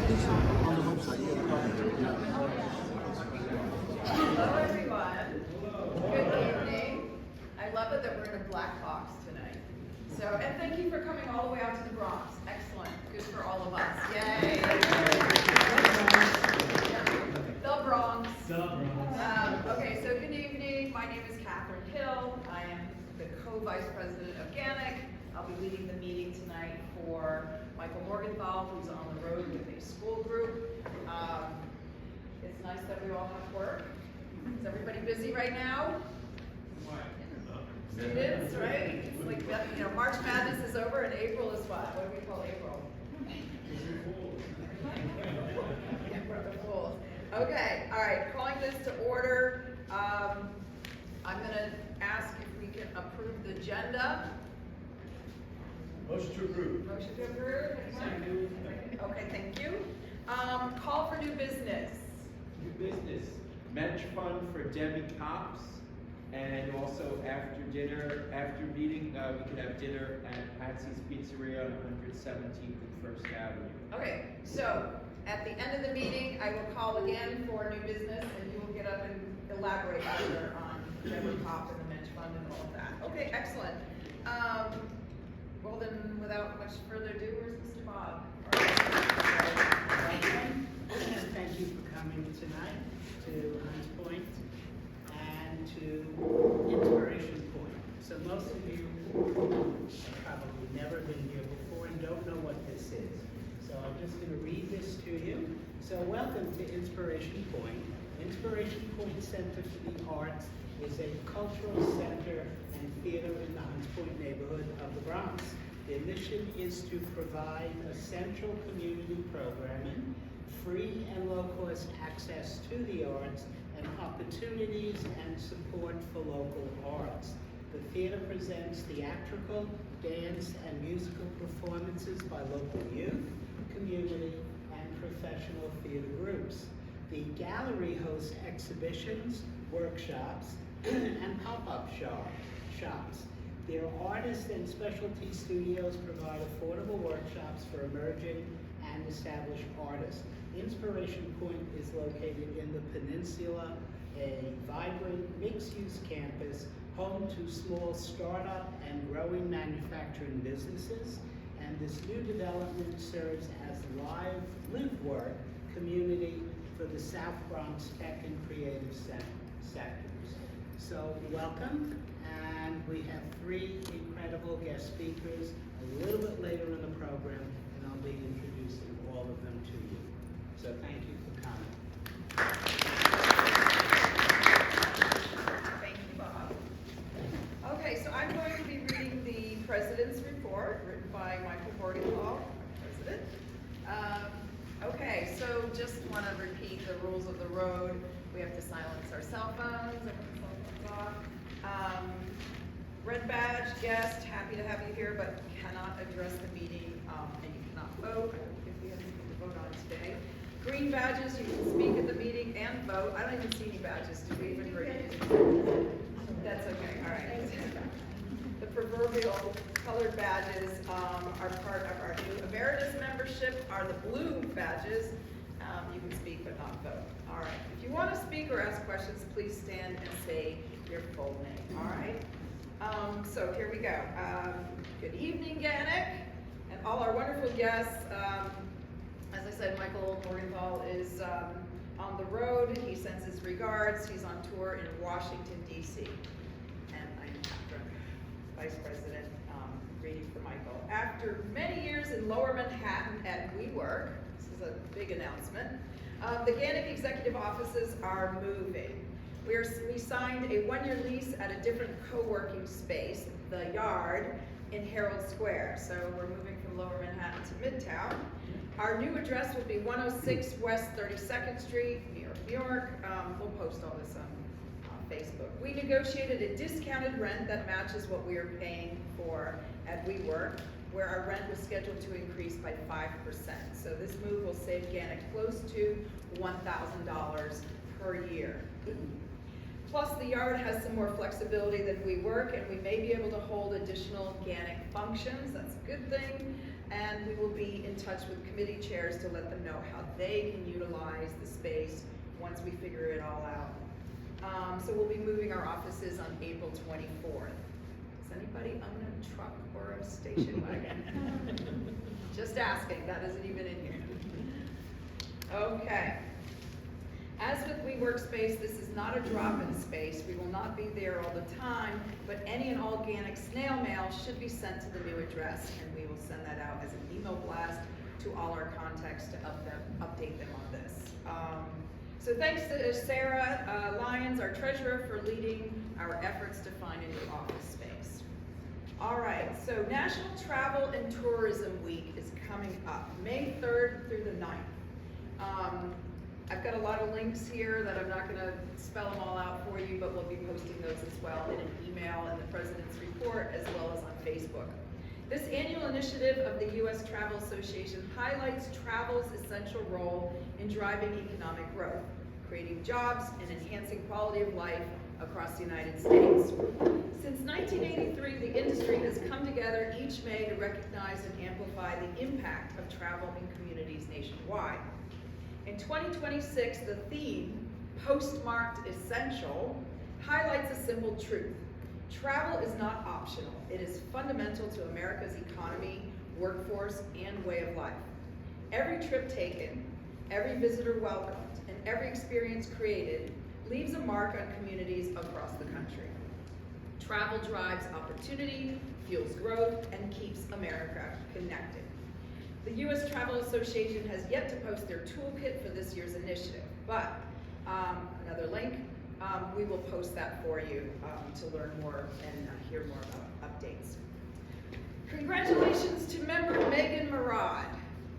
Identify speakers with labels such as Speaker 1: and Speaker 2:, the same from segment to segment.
Speaker 1: Hello, everyone. Good evening. I love it that we're in a black box tonight. So, and thank you for coming all the way out to the Bronx. Excellent. Good for all of us. Yay. The Bronx. Okay, so good evening. My name is Catherine Hill. I am the co-vice president of GANYC. I'll be leading the meeting tonight for Michael Morgenthau, who's on the road with a school group. It's nice that we all have work. Is everybody busy right now? Students, right? It's like, you know, March Madness is over and April is what? What do we call April? Fools. Okay, all right, calling this to order. I'm gonna ask if we can approve the agenda.
Speaker 2: Motion to approve.
Speaker 1: Motion to approve. Okay, thank you. Call for new business.
Speaker 3: New business, match fund for Debbie Cops, and also after dinner, after meeting, we could have dinner at Patsy's Pizzeria on 117th and First Avenue.
Speaker 1: Okay, so at the end of the meeting, I will call again for new business, and you will get up and elaborate further on Deborah Pop and the Mensch Fund and all of that. Okay, excellent. Well then, without much further ado, where's Mr. Bob?
Speaker 4: Thank you for coming tonight to Hunts Point and to Inspiration Point. So most of you have probably never been here before and don't know what this is. So I'm just going to read this to you. So welcome to Inspiration Point. Inspiration Point Center for the Arts is a cultural center and theater in the Hunts Point neighborhood of the Bronx. The mission is to provide essential community programming, free and low-cost access to the arts, and opportunities and support for local arts. The theater presents theatrical, dance, and musical performances by local youth, community, and professional theater groups. The gallery hosts exhibitions, workshops, and pop-up shops. Their artists and specialty studios provide affordable workshops for emerging and established artists. Inspiration Point is located in the Peninsula, a vibrant mixed-use campus home to small startup and growing manufacturing businesses. And this new development serves as live work community for the South Bronx tech and creative sectors. So welcome, and we have three incredible guest speakers a little bit later in the program, and I'll be introducing all of them to you. So thank you for coming.
Speaker 1: Thank you, Bob. Okay, so I'm going to be reading the President's Report, written by Michael Morgenthau, President. Okay, so just want to repeat the rules of the road. We have to silence our cell phones, everyone's cell phones off. Red badge, guest, happy to have you here, but cannot address the meeting, and you cannot vote. I don't think we have anything to vote on today. Green badges, you can speak at the meeting and vote. I don't even see any badges. Do we even green? That's okay, all right. The proverbial colored badges are part of our new Emeritus membership, are the blue badges. You can speak but not vote. All right. If you want to speak or ask questions, please stand and say your full name. All right. So here we go. Good evening, GANYC, and all our wonderful guests. As I said, Michael Morgenthau is on the road. He sends his regards. He's on tour in Washington, D.C. And I'm Catherine, Vice President, reading for Michael. After many years in Lower Manhattan at WeWork, this is a big announcement, the GANYC executive offices are moving. We signed a one-year lease at a different co-working space, The Yard, in Herald Square. So we're moving from Lower Manhattan to Midtown. Our new address will be 106 West 32nd Street, New York, New York. We'll post all this on Facebook. We negotiated a discounted rent that matches what we are paying for at WeWork, where our rent was scheduled to increase by 5%. So this move will save GANYC close to $1,000 per year. Plus, the yard has some more flexibility than we work, and we may be able to hold additional GANYC functions. That's a good thing. And we will be in touch with committee chairs to let them know how they can utilize the space once we figure it all out. So we'll be moving our offices on April 24th. Does anybody own a truck or a station wagon? Just asking, that isn't even in here. Okay. As with WeWorkspace, this is not a drop-in space. We will not be there all the time, but any and all GANYC snail mail should be sent to the new address, and we will send that out as an email blast to all our contacts to update them on this. So thanks to Sarah Lyons, our treasurer, for leading our efforts to find a new office space. All right, so National Travel and Tourism Week is coming up, May 3rd through the 9th. I've got a lot of links here that I'm not going to spell them all out for you, but we'll be posting those as well in an email in the President's Report as well as on Facebook. This annual initiative of the U.S. Travel Association highlights travel's essential role in driving economic growth, creating jobs, and enhancing quality of life across the United States. Since 1983, the industry has come together each May to recognize and amplify the impact of travel in communities nationwide. In 2026, the theme, Postmarked Essential, highlights a simple truth. Travel is not optional. It is fundamental to America's economy, workforce, and way of life. Every trip taken, every visitor welcomed, and every experience created leaves a mark on communities across the country. Travel drives opportunity, fuels growth, and keeps America connected. The U.S. Travel Association has yet to post their toolkit for this year's initiative, but another link, we will post that for you to learn more and hear more about updates. Congratulations to member Megan Murad.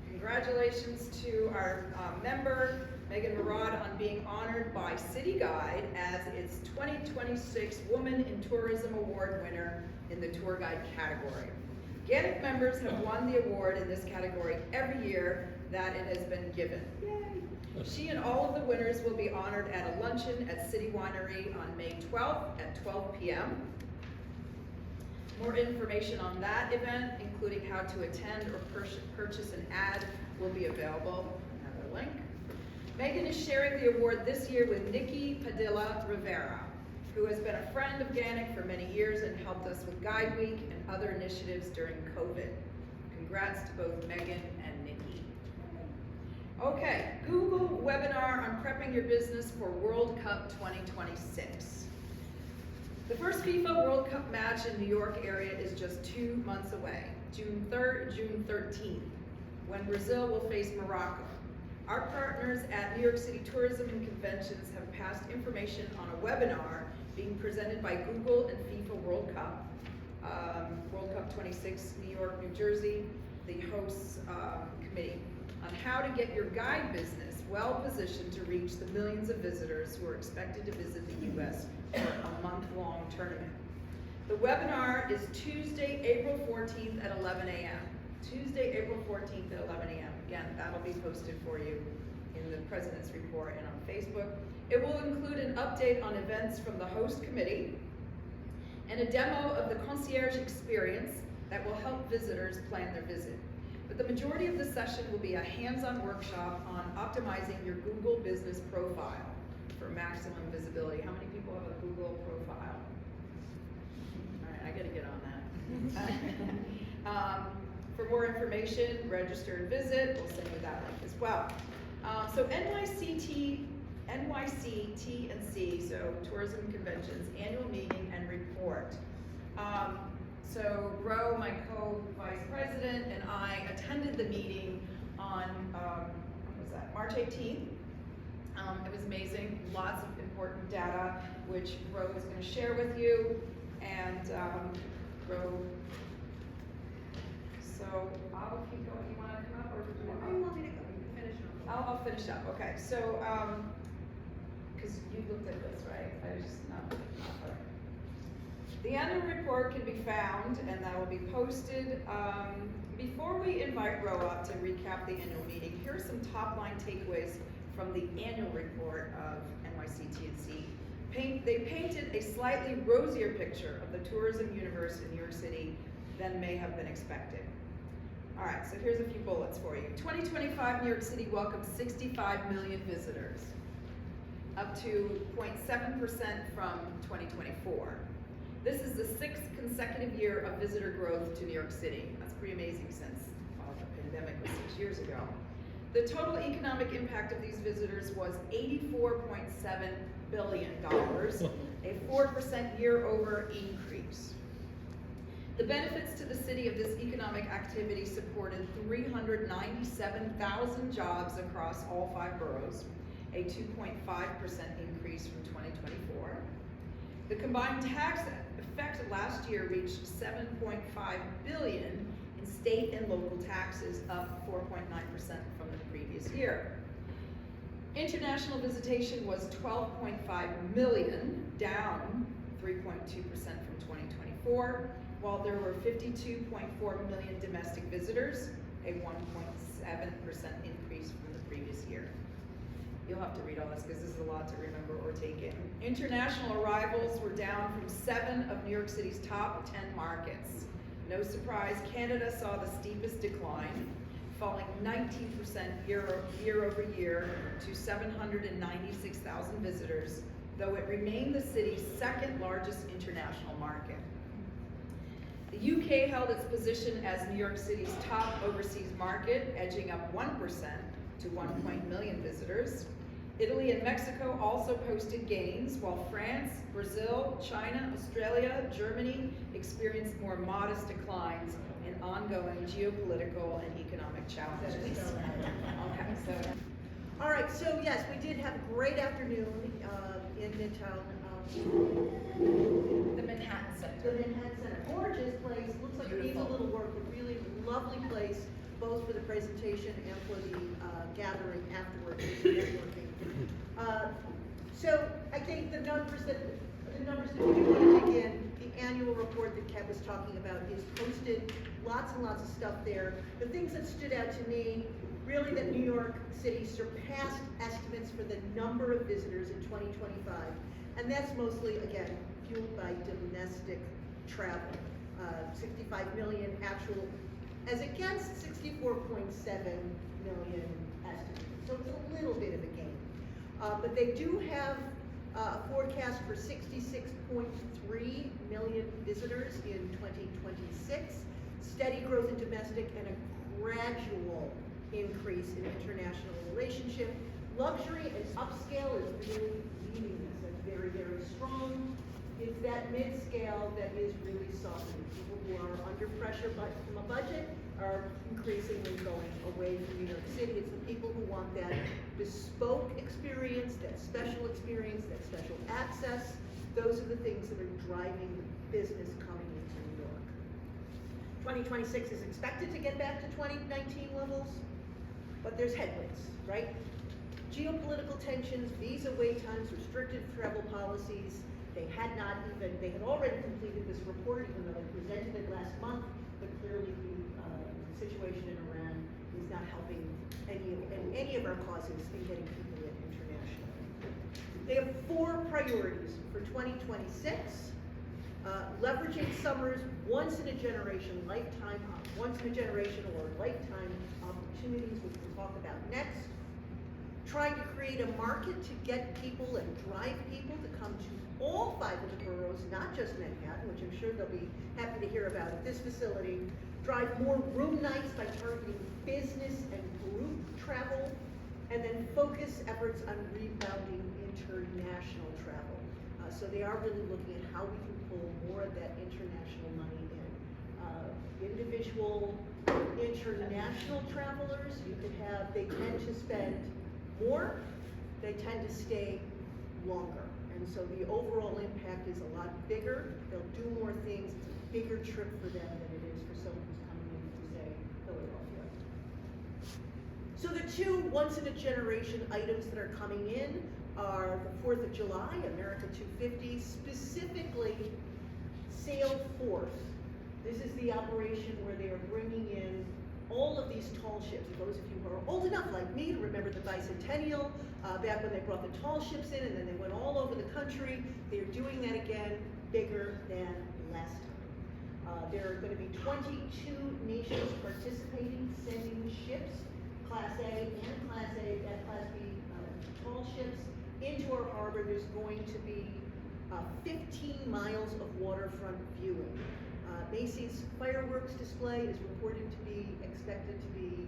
Speaker 1: Congratulations to our member Megan Murad on being honored by City Guide as its 2026 Woman in Tourism Award winner in the tour guide category. GANYC members have won the award in this category every year that it has been given. Yay! She and all of the winners will be honored at a luncheon at City Winery on May 12th at 12 p.m. More information on that event, including how to attend or purchase an ad, will be available. Another link. Megan is sharing the award this year with Nikki Padilla Rivera, who has been a friend of GANYC for many years and helped us with Guide Week and other initiatives during COVID. Congrats to both Megan and Nikki. Okay, Google webinar on prepping your business for World Cup 2026. The first FIFA World Cup match in New York area is just 2 months away, June 3rd, June 13th, when Brazil will face Morocco. Our partners at New York City Tourism and Conventions have passed information on a webinar being presented by Google and FIFA World Cup, World Cup 26, New York, New Jersey, the hosts committee, on how to get your guide business well positioned to reach the millions of visitors who are expected to visit the U.S. for a month-long tournament. The webinar is Tuesday, April 14th at 11 a.m. Tuesday, April 14th at 11 a.m. Again, that'll be posted for you in the President's Report and on Facebook. It will include an update on events from the host committee and a demo of the concierge experience that will help visitors plan their visit. But the majority of the session will be a hands-on workshop on optimizing your Google business profile for maximum visibility. How many people have a Google profile? All right, I gotta get on that. For more information, register and visit. We'll send you that link as well. So NYC-TNC, so Tourism Conventions, annual meeting and report. So Ro, my co-vice president, and I attended the meeting on, when was that, March 18th. It was amazing, lots of important data, which Ro is going to share with you. And Ro, so I'll keep going. You want to come up, or do you want me to go? You can finish up. I'll finish up. Okay. So, because you looked at this, right? I just not okay. The annual report can be found, and that will be posted. Before we invite Ro up to recap the annual meeting, here are some top-line takeaways from the annual report of NYC-TNC They painted a slightly rosier picture of the tourism universe in New York City than may have been expected. All right, so here's a few bullets for you. 2025, New York City welcomed 65 million visitors, up to 0.7% from 2024. This is the 6th consecutive year of visitor growth to New York City. That's pretty amazing since, well, the pandemic was 6 years ago. The total economic impact of these visitors was $84.7 billion, a 4% year-over increase. The benefits to the city of this economic activity supported 397,000 jobs across all 5 boroughs, a 2.5% increase from 2024. The combined tax effect last year reached $7.5 billion in state and local taxes, up 4.9% from the previous year. International visitation was 12.5 million, down 3.2% from 2024, while there were 52.4 million domestic visitors, a 1.7% increase from the previous year. You'll have to read all this because this is a lot to remember or take in. International arrivals were down from 7 of New York City's top 10 markets. No surprise, Canada saw the steepest decline, falling 19% year over year to 796,000 visitors, though it remained the city's 2nd largest international market. The UK held its position as New York City's top overseas market, edging up 1% to 1 million visitors. Italy and Mexico also posted gains, while France, Brazil, China, Australia, Germany experienced more modest declines in ongoing geopolitical and economic challenges. Okay, so.
Speaker 5: All right, so yes, we did have a great afternoon in Midtown.
Speaker 1: The Manhattan
Speaker 5: The
Speaker 1: Center.
Speaker 5: Manhattan Center, gorgeous place, looks like it needs a little work, but really lovely place, both for the presentation and for the gathering afterwards, networking. So I think the numbers that we do want to dig in, the annual report that Kev was talking about is posted, lots and lots of stuff there. The things that stood out to me, really that New York City surpassed estimates for the number of visitors in 2025. And that's mostly, again, fueled by domestic travel. 65 million actual, as against 64.7 million estimated. So it's a little bit of a gain. But they do have a forecast for 66.3 million visitors in 2026, steady growth in domestic and a gradual increase in international relationship. Luxury and upscale is really leading this. That's very, very strong. It's that mid-scale that is really softening. People who are under pressure from a budget are increasingly going away from New York City. It's the people who want that bespoke experience, that special access. Those are the things that are driving business coming into New York. 2026 is expected to get back to 2019 levels, but there's headwinds, right? Geopolitical tensions, visa wait times, restricted travel policies. They had already completed this report, even though they presented it last month, but clearly the situation in Iran is not helping any of our causes in getting people in internationally. They have 4 priorities for 2026. Leveraging summer's once-in-a-generation or lifetime opportunities, which we'll talk about next. Trying to create a market to get people and drive people to come to all 5 of the boroughs, not just Manhattan, which I'm sure they'll be happy to hear about at this facility. Drive more room nights by targeting business and group travel, and then focus efforts on rebounding international travel. So they are really looking at how we can pull more of that international money in. Individual international travelers, they tend to spend more, they tend to stay longer. And so the overall impact is a lot bigger. They'll do more things. It's a bigger trip for them than it is for someone who's coming in to, say, Philadelphia. So the 2 once-in-a-generation items that are coming in are the 4th of July, America 250, specifically Sail Forth. This is the operation where they are bringing in all of these tall ships. Those of you who are old enough like me to remember the bicentennial, back when they brought the tall ships in and then they went all over the country. They're doing that again, bigger than last time. There are going to be 22 nations participating, sending ships, Class A and Class B tall ships into our harbor. There's going to be 15 miles of waterfront viewing. Macy's fireworks display is reported to be expected to be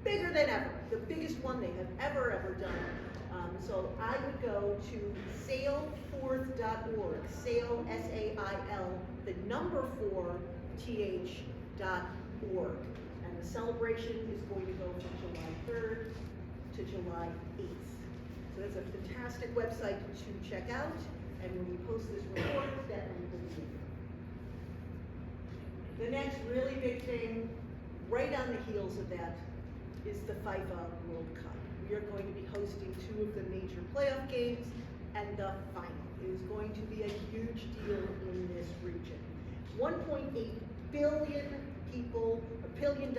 Speaker 5: bigger than ever, the biggest one they have ever done. So I would go to sailforth.org, sail, S-A-I-L, the number 4th.org. And the celebration is going to go from July 3rd to July 8th. So that's a fantastic website to check out. And when we post this report, that link will be there. The next really big thing, right on the heels of that, is the FIFA World Cup. We are going to be hosting 2 of the major playoff games and the final. It is going to be a huge deal in this region. 1.8 billion people, $1 billion in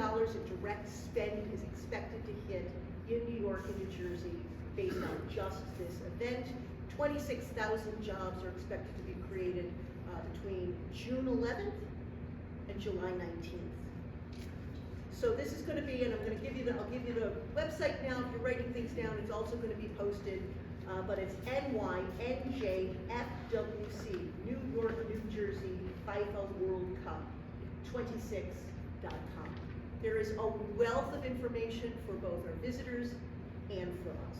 Speaker 5: direct spend is expected to hit in New York and New Jersey based on just this event. 26,000 jobs are expected to be created between June 11th and July 19th. So this is going to be, and I'll give you the website now. If you're writing things down, it's also going to be posted, but it's NYNJFWC, New York, New Jersey, FIFA World Cup, 26.com. There is a wealth of information for both our visitors and for us.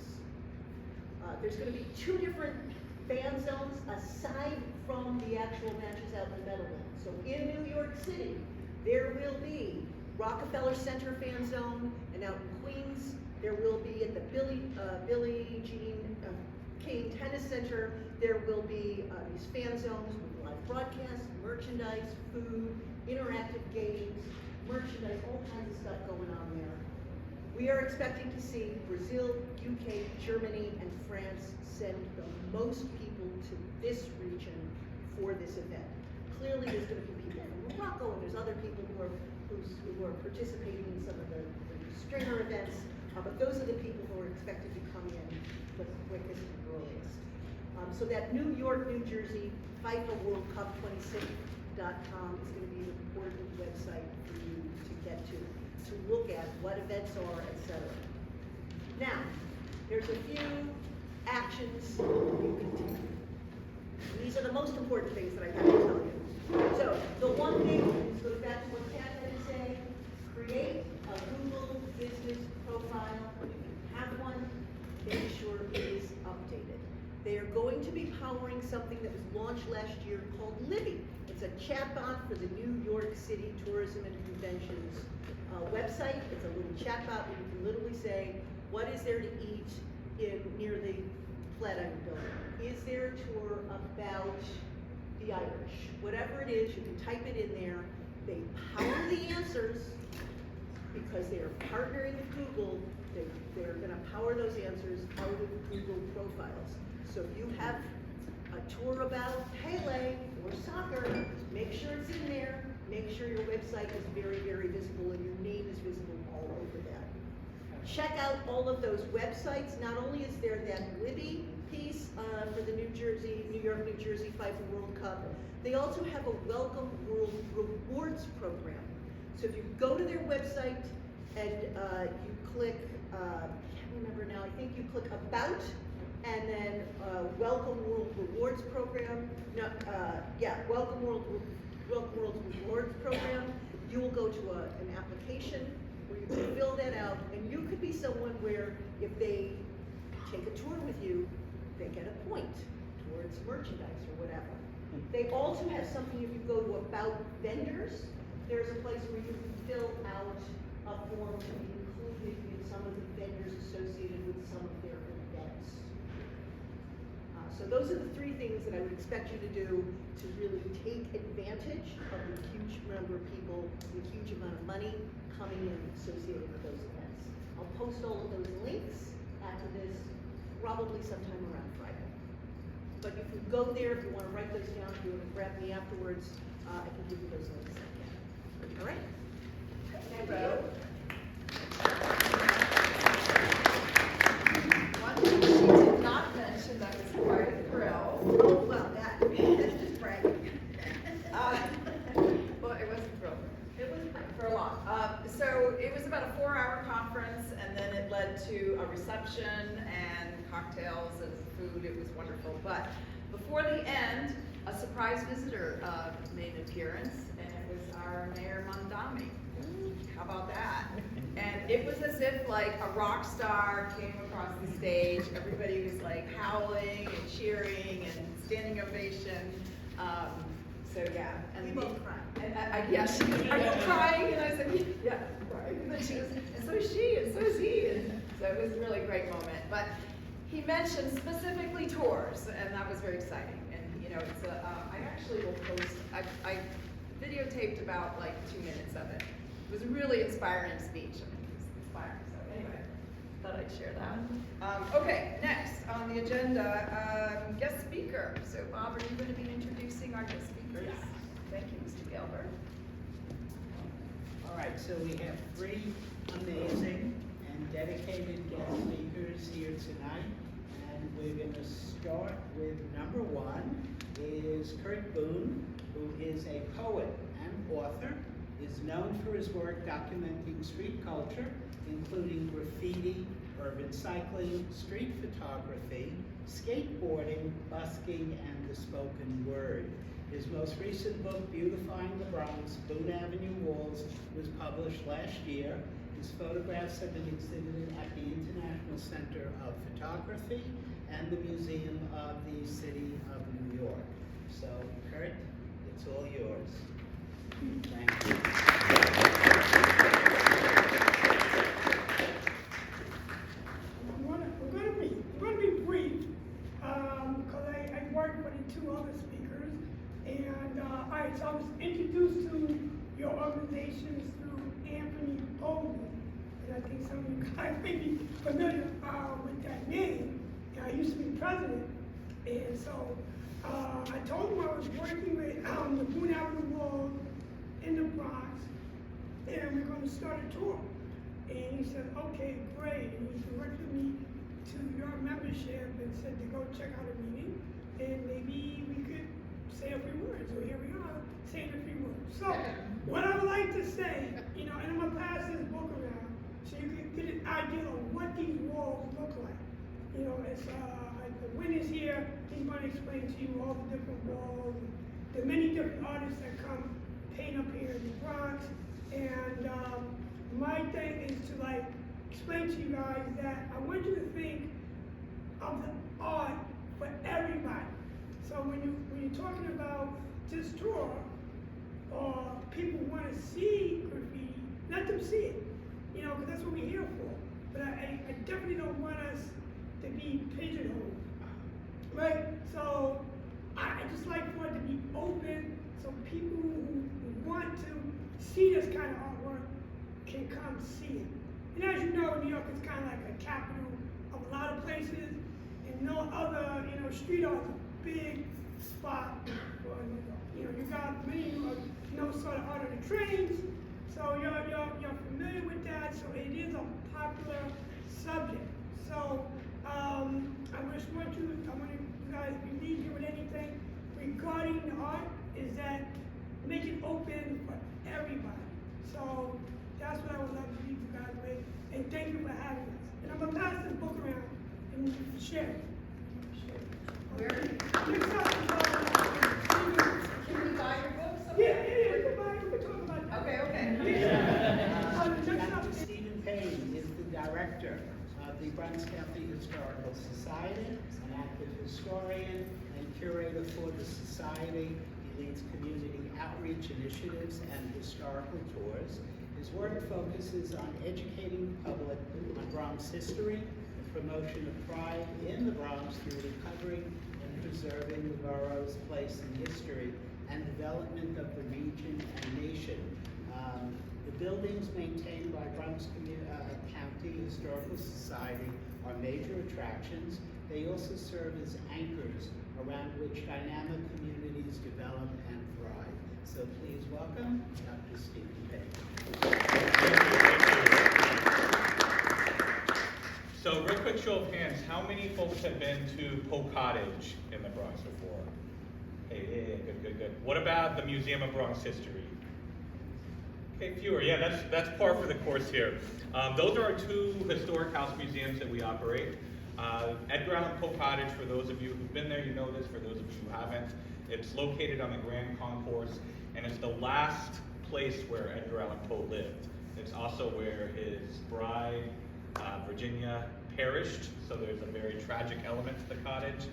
Speaker 5: There's going to be 2 different fan zones aside from the actual matches out in the Meadowlands. So in New York City, there will be Rockefeller Center fan zone, and out in Queens, there will be at the Billie Jean King Tennis Center, there will be these fan zones with live broadcasts, merchandise, food, interactive games, merchandise, all kinds of stuff going on there. We are expecting to see Brazil, UK, Germany, and France send the most people to this region for this event. Clearly, there's going to be people from Morocco, and there's other people who are participating in some of the stringer events, but those are the people who are expected to come in the quickest and earliest. So that New York, New Jersey, FIFA World Cup 26.com is going to be an important website for you to get to look at what events are, etc. Now, there's a few actions you can take. These are the most important things that I have to tell you. So, the one thing, this goes back to what Kat had to say, create a Google business profile. If you have one, make sure it is updated. They are going to be powering something that was launched last year called Libby. It's a chatbot for the New York City Tourism and Conventions website. It's a little chatbot where you can literally say, what is there to eat near the Flatiron Building? Is there a tour about the Irish? Whatever it is, you can type it in there. They power the answers because they are partnering with Google. They're going to power those answers out of Google profiles. So if you have a tour about Pele or soccer, make sure it's in there. Make sure your website is very, very visible and your name is visible all over that. Check out all of those websites. Not only is there that Libby piece for the New York, New Jersey FIFA World Cup, they also have a Welcome World Rewards program. So if you go to their website and you click, I can't remember now, I think you click About, and then Welcome World Rewards Program. No, Welcome World Rewards Program. You will go to an application where you can fill that out, and you could be someone where if they take a tour with you, they get a point towards merchandise or whatever. They also have something, if you go to About Vendors, there's a place where you can fill out a form to be included in some of the vendors associated with some of their events. So those are the 3 things that I would expect you to do to really take advantage of the huge number of people, the huge amount of money coming in associated with those events. I'll post all of those links after this, probably sometime around Friday. But if you go there, if you want to write those down, if you want to grab me afterwards, I can give you those links again. All right? Thank you.
Speaker 1: So it was about a 4-hour conference, and then it led to a reception and cocktails and food. It was wonderful. But before the end, a surprise visitor made an appearance, and it was our Mayor Mondami. How about that? And it was as if like a rock star came across the stage. Everybody was like howling and cheering and standing ovation. So yeah, and
Speaker 5: We both cried.
Speaker 1: And yes, are you crying? And I said, yeah, I'm crying. And then she was, and so is she, and so is he. And so it was a really great moment. But he mentioned specifically tours, and that was very exciting. And you know, it's a, I actually will post. I videotaped about like 2 minutes of it. It was a really inspiring speech. I mean, it was inspiring. So anyway, thought I'd share that. Okay, next on the agenda, guest speaker. So Bob, are you going to be introducing our guest speakers?
Speaker 4: Yeah.
Speaker 1: Thank you, Mr. Gelber.
Speaker 4: All right, so we have 3 amazing and dedicated guest speakers here tonight. And we're going to start with number 1 is Kurt Boones, who is a poet and author, is known for his work documenting street culture, including graffiti, urban cycling, street photography, skateboarding, busking, and the spoken word. His most recent book, Beautifying the Bronx, Boone Avenue Walls, was published last year. His photographs have been exhibited at the International Center of Photography and the Museum of the City of New York. So, Kurt, it's all yours. Thank you.
Speaker 6: We're going to be brief because I worked with the 2 other speakers. And all right, so I was introduced to your organizations through Anthony Bowden. And I think some of you guys may be familiar with that name. And I used to be president. And so I told him I was working with the Boone Avenue Walls in the Bronx. And we're going to start a tour. And he said, okay, great. And he directed me to your membership and said to go check out a meeting. And maybe we could say a few words. So here we are, saying a few words. So what I would like to say, you know, and I'm going to pass this book around so you can get an idea of what these walls look like. You know, it's the witness here, he's going to explain to you all the different walls, the many different artists that come paint up here in the Bronx. And my thing is to like explain to you guys that I want you to think of the art for everybody. So when you're talking about this tour, or people want to see graffiti, let them see it, you know, because that's what we're here for. But I definitely don't want us to be pigeonholed, right? So I just like for it to be open, so people who want to see this kind of artwork can come see it. And as you know, New York is kind of like a capital of a lot of places, and no other, you know, street art is a big spot for, you know, you got many no sort of art on the trains, so you're familiar with that, so it is a popular subject. So I want you guys to leave here with anything regarding the art is that make it open for everybody. So that's what I would love to leave you guys with, and thank you for having us. And I'm gonna pass this book around and share it.
Speaker 1: Can we buy your book somewhere?
Speaker 6: Yeah, we can talk about that.
Speaker 1: Okay.
Speaker 4: Stephen Payne is the director of the Bronx County Historical Society, an active historian and curator for the society. He leads community outreach initiatives and historical tours. His work focuses on educating the public on Bronx history, the promotion of pride in the Bronx through recovering and preserving the borough's place in history, and development of the region and nation. The buildings maintained by Bronx County Historical Society are major attractions. They also serve as anchors around which dynamic communities develop and thrive. So please welcome Dr. Stephen Payne.
Speaker 7: So real quick show of hands, how many folks have been to Polk Cottage in the Bronx before? Hey, good. What about the Museum of Bronx History? Okay, fewer. Yeah, that's par for the course here. Those are our two historic house museums that we operate. Edgar Allan Poe Cottage, for those of you who've been there, you know this. For those of you who haven't, it's located on the Grand Concourse, and it's the last place where Edgar Allan Poe lived. It's also where his bride, Virginia, perished, so there's a very tragic element to the cottage,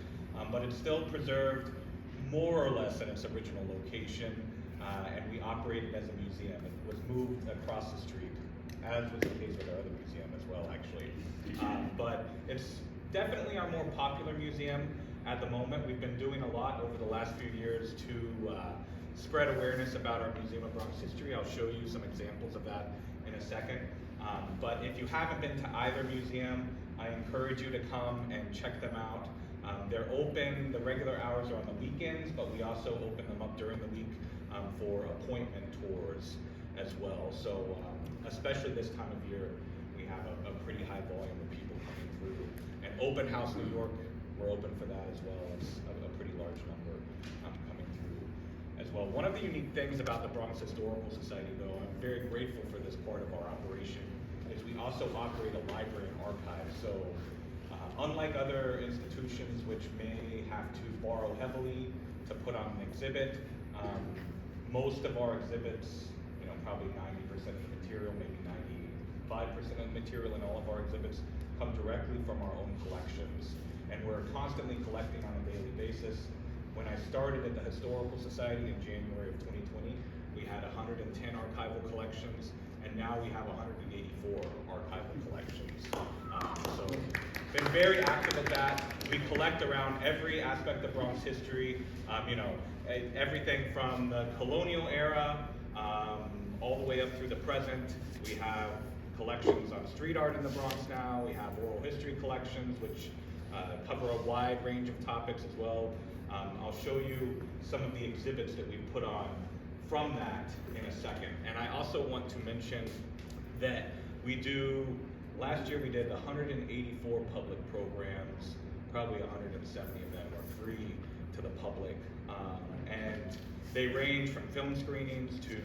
Speaker 7: but it's still preserved more or less in its original location, and we operate it as a museum. It was moved across the street, as was the case with our other museum as well, actually. But it's definitely our more popular museum at the moment. We've been doing a lot over the last few years to spread awareness about our Museum of Bronx History. I'll show you some examples of that in a second. But if you haven't been to either museum, I encourage you to come and check them out. They're open, the regular hours are on the weekends, but we also open them up during the week for appointment tours as well. So especially this time of year, we have a pretty high volume of people coming through. And Open House New York, we're open for that as well. It's a pretty large number coming through as well. One of the unique things about the Bronx Historical Society, though, I'm very grateful for this part of our operation, is we also operate a library and archive. So unlike other institutions which may have to borrow heavily to put on an exhibit, most of our exhibits, probably 90% of the material, maybe 95% of the material in all of our exhibits come directly from our own collections. And we're constantly collecting on a daily basis. When I started at the Historical Society in January of 2020, we had 110 archival collections, and now we have 184 archival collections. So been very active at that. We collect around every aspect of Bronx history, everything from the colonial era, all the way up through the present. We have collections on street art in the Bronx now. We have oral history collections, which cover a wide range of topics as well. I'll show you some of the exhibits that we've put on from that in a second. And I also want to mention that last year we did 184 public programs, probably 170 of them are free to the public. And they range from film screenings to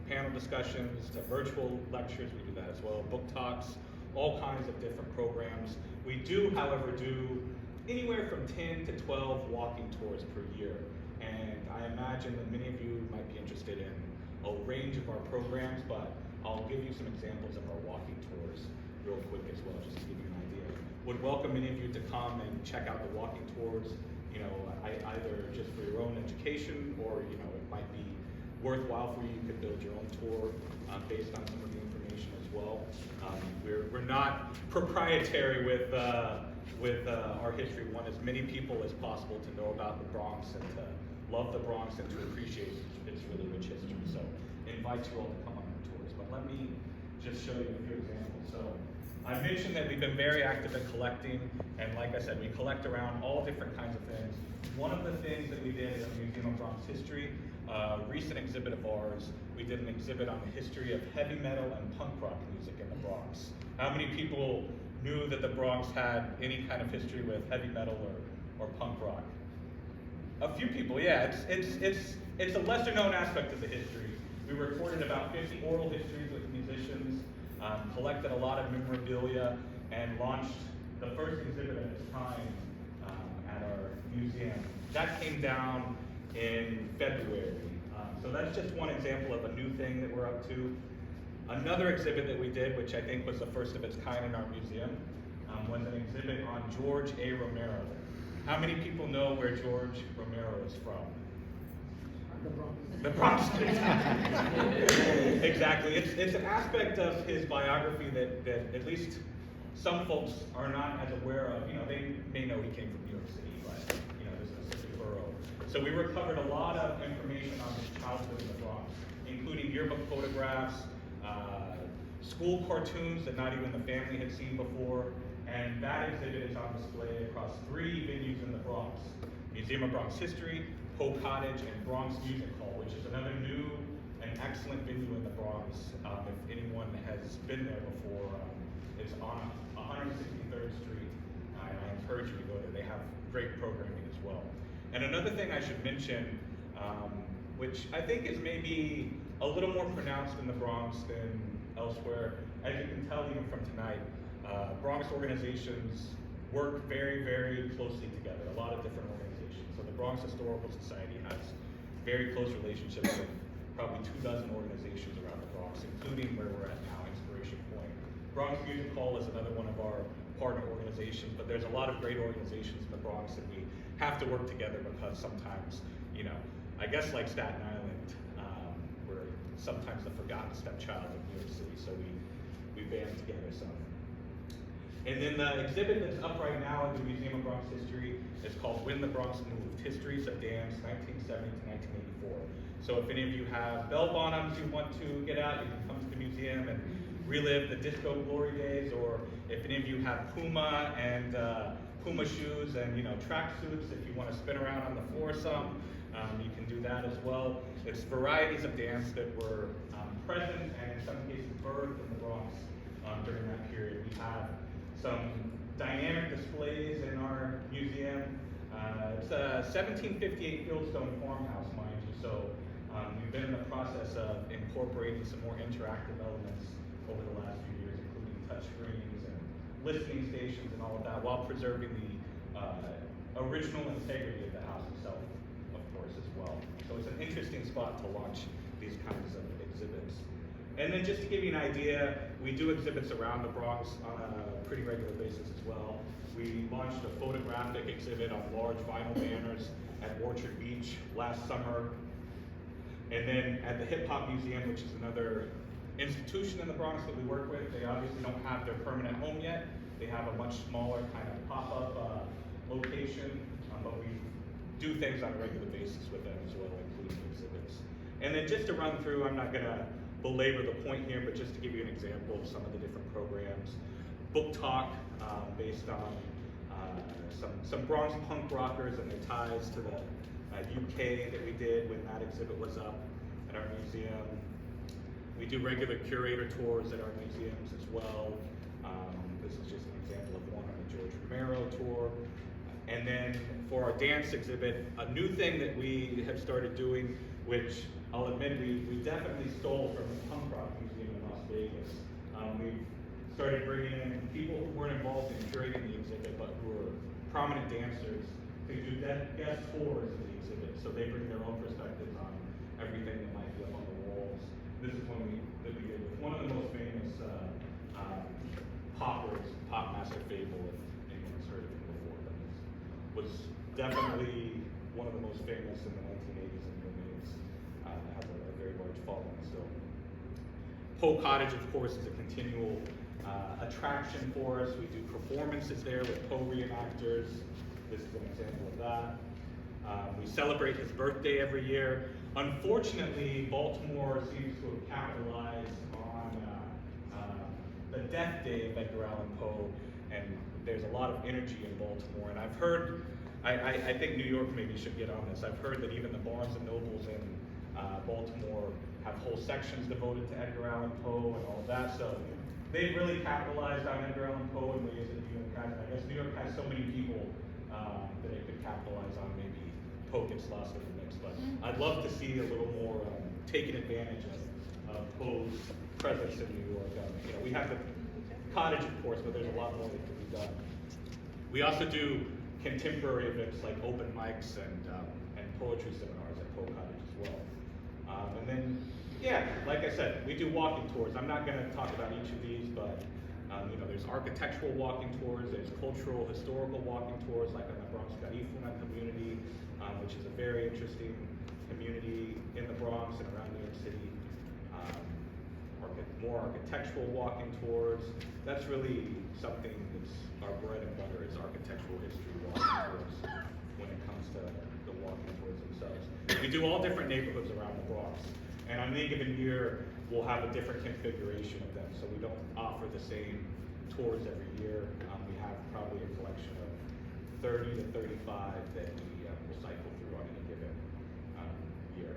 Speaker 7: panel discussions to virtual lectures. We do that as well, book talks, all kinds of different programs. We do, however, do anywhere from 10 to 12 walking tours per year. And I imagine that many of you might be interested in a range of our programs, but I'll give you some examples of our walking tours real quick as well, just to give you an idea. Would welcome many of you to come and check out the walking tours, either just for your own education, or it might be worthwhile for you. You could build your own tour based on some of the information as well. We're not proprietary with our history. We want as many people as possible to know about the Bronx and to love the Bronx and to appreciate its really rich history. So I invite you all to come on our tours. But let me just show you a few examples. So I mentioned that we've been very active in collecting, and like I said, we collect around all different kinds of things. One of the things that we did at the Museum of Bronx History, a recent exhibit of ours, we did an exhibit on the history of heavy metal and punk rock music in the Bronx. How many people knew that the Bronx had any kind of history with heavy metal or punk rock? A few people, yeah. It's a lesser known aspect of the history. We recorded about 50 oral histories with musicians, collected a lot of memorabilia, and launched the first exhibit of its kind at our museum. That came down in February. So that's just one example of a new thing that we're up to. Another exhibit that we did, which I think was the first of its kind in our museum, was an exhibit on George A. Romero. How many people know where George Romero is from? The Bronx. Exactly. It's an aspect of his biography that at least some folks are not as aware of. They may know he came from New York City, but this is a city borough. So we recovered a lot of information on his childhood in the Bronx, including yearbook photographs, school cartoons that not even the family had seen before, and that exhibit is on display across 3 venues in the Bronx: Museum of Bronx History, Poe Cottage, and Bronx Music Hall, which is another new and excellent venue in the Bronx. If anyone has been there before, it's on 163rd Street. I encourage you to go there. They have great programming as well. And another thing I should mention, which I think is maybe a little more pronounced in the Bronx than elsewhere. As you can tell even from tonight, Bronx organizations work very, very closely together, a lot of different organizations. So the Bronx Historical Society has very close relationships with probably 24 organizations around the Bronx, including where we're at now, Inspiration Point. Bronx Music Hall is another one of our partner organizations, but there's a lot of great organizations in the Bronx, and we have to work together because sometimes, you know, I guess like Staten Island, we're sometimes the forgotten stepchild of New York City, so we band together some. And then the exhibit that's up right now at the Museum of Bronx History is called When the Bronx Moved, Histories of Dams, 1970 to 1984. So if any of you have bell bottoms you want to get out, you can come to the museum and relive the disco glory days, or if any of you have Puma and Puma shoes and, you know, track suits, if you want to spin around on the floor some, you can do that as well. It's varieties of dance that were present and in some cases birthed in the Bronx during that period. We have some dynamic displays in our museum. It's a 1758 fieldstone farmhouse, mind you, so we've been in the process of incorporating some more interactive elements over the last few years, including touch screens and listening stations and all of that, while preserving the original integrity of the house itself, of course, as well. So it's an interesting spot to launch these kinds of exhibits. And then just to give you an idea, we do exhibits around the Bronx on a pretty regular basis as well. We launched a photographic exhibit on large vinyl banners at Orchard Beach last summer. And then at the Hip Hop Museum, which is another institution in the Bronx that we work with, they obviously don't have their permanent home yet. They have a much smaller kind of pop-up location, but we do things on a regular basis with them as well, including exhibits. And then just to run through, I'm not gonna belabor the point here, but just to give you an example of some of the different programs. Book Talk, based on some Bronx punk rockers and their ties to the UK that we did when that exhibit was up at our museum. We do regular curator tours at our museums as well. This is just an example of one on the George Romero tour. And then for our dance exhibit, a new thing that we have started doing, which I'll admit we definitely stole from the Punk Rock Museum in Las Vegas. We've started bringing in people who weren't involved in curating the exhibit, but who are prominent dancers to do guest tours of the exhibit. So they bring their own perspectives on everything that might be up on the walls. This is one that we did with one of the most famous poppers, Pop Master Fable, if anyone's heard of him before. But was definitely one of the most famous in the 1980s and remains has a very large following still. Poe Cottage, of course, is a continual attraction for us. We do performances there with Poe reenactors. This is an example of that. We celebrate his birthday every year. Unfortunately, Baltimore seems to have capitalized on the death day of Edgar Allan Poe, and there's a lot of energy in Baltimore. And I've heard, I think New York maybe should get on this. I've heard that even the Barnes and Nobles in Baltimore have whole sections devoted to Edgar Allan Poe and all of that. So they've really capitalized on Edgar Allan Poe in ways that New York hasn't. I guess New York has so many people that it could capitalize on. Maybe Poe gets lost in the mix, but I'd love to see a little more taking advantage of Poe's presence in New York. You know, we have the cottage, of course, but there's a lot more that can be done. We also do contemporary events like open mics and poetry seminars at Poe Cottage as well. And then, yeah, like I said, we do walking tours. I'm not going to talk about each of these, but you know, there's architectural walking tours, there's cultural, historical walking tours, like in the Bronx County Historical Society community, which is a very interesting community in the Bronx and around New York City. More architectural walking tours. That's really something that's our bread and butter, is architectural history walking tours when it comes to the walking tours themselves. We do all different neighborhoods around the Bronx, and on any given year, we'll have a different configuration of them, so we don't offer the same tours every year. We have probably a collection of 30 to 35 that we will cycle through on any given year.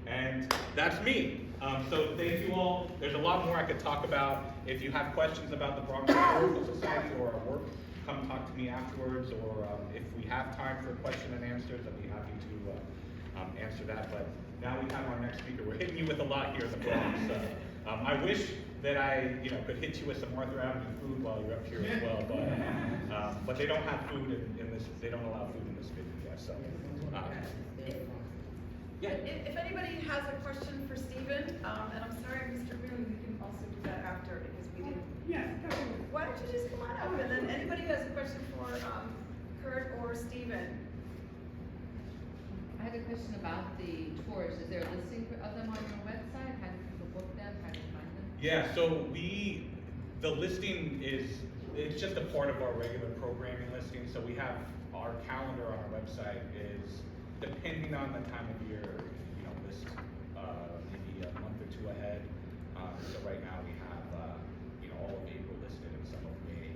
Speaker 7: And that's me. So thank you all. There's a lot more I could talk about. If you have questions about the Bronx Historical Society or our work, come talk to me afterwards, or if we have time for question and answers, I'd be happy to answer that. But now we have our next speaker. We're hitting you with a lot here in the Bronx. I wish that I, could hit you with some Arthur Avenue food while you're up here as well, but they don't have food in this. They don't allow food in this video. So, yeah.
Speaker 1: If anybody has a question for Stephen, and I'm sorry, Mr. Boone, you can also do that after because we didn't.
Speaker 6: Yes, definitely.
Speaker 1: Why don't you just come on up, and then anybody who has a question for Kurt or Stephen?
Speaker 8: I had a question about the tours. Is there a listing of them on your website? How do people book them? How do you find them?
Speaker 7: Yeah, so the listing it's just a part of our regular programming listing. So we have our calendar on our website is, depending on the time of year, list maybe a month or two ahead. So right now we have, all of April listed and some of May,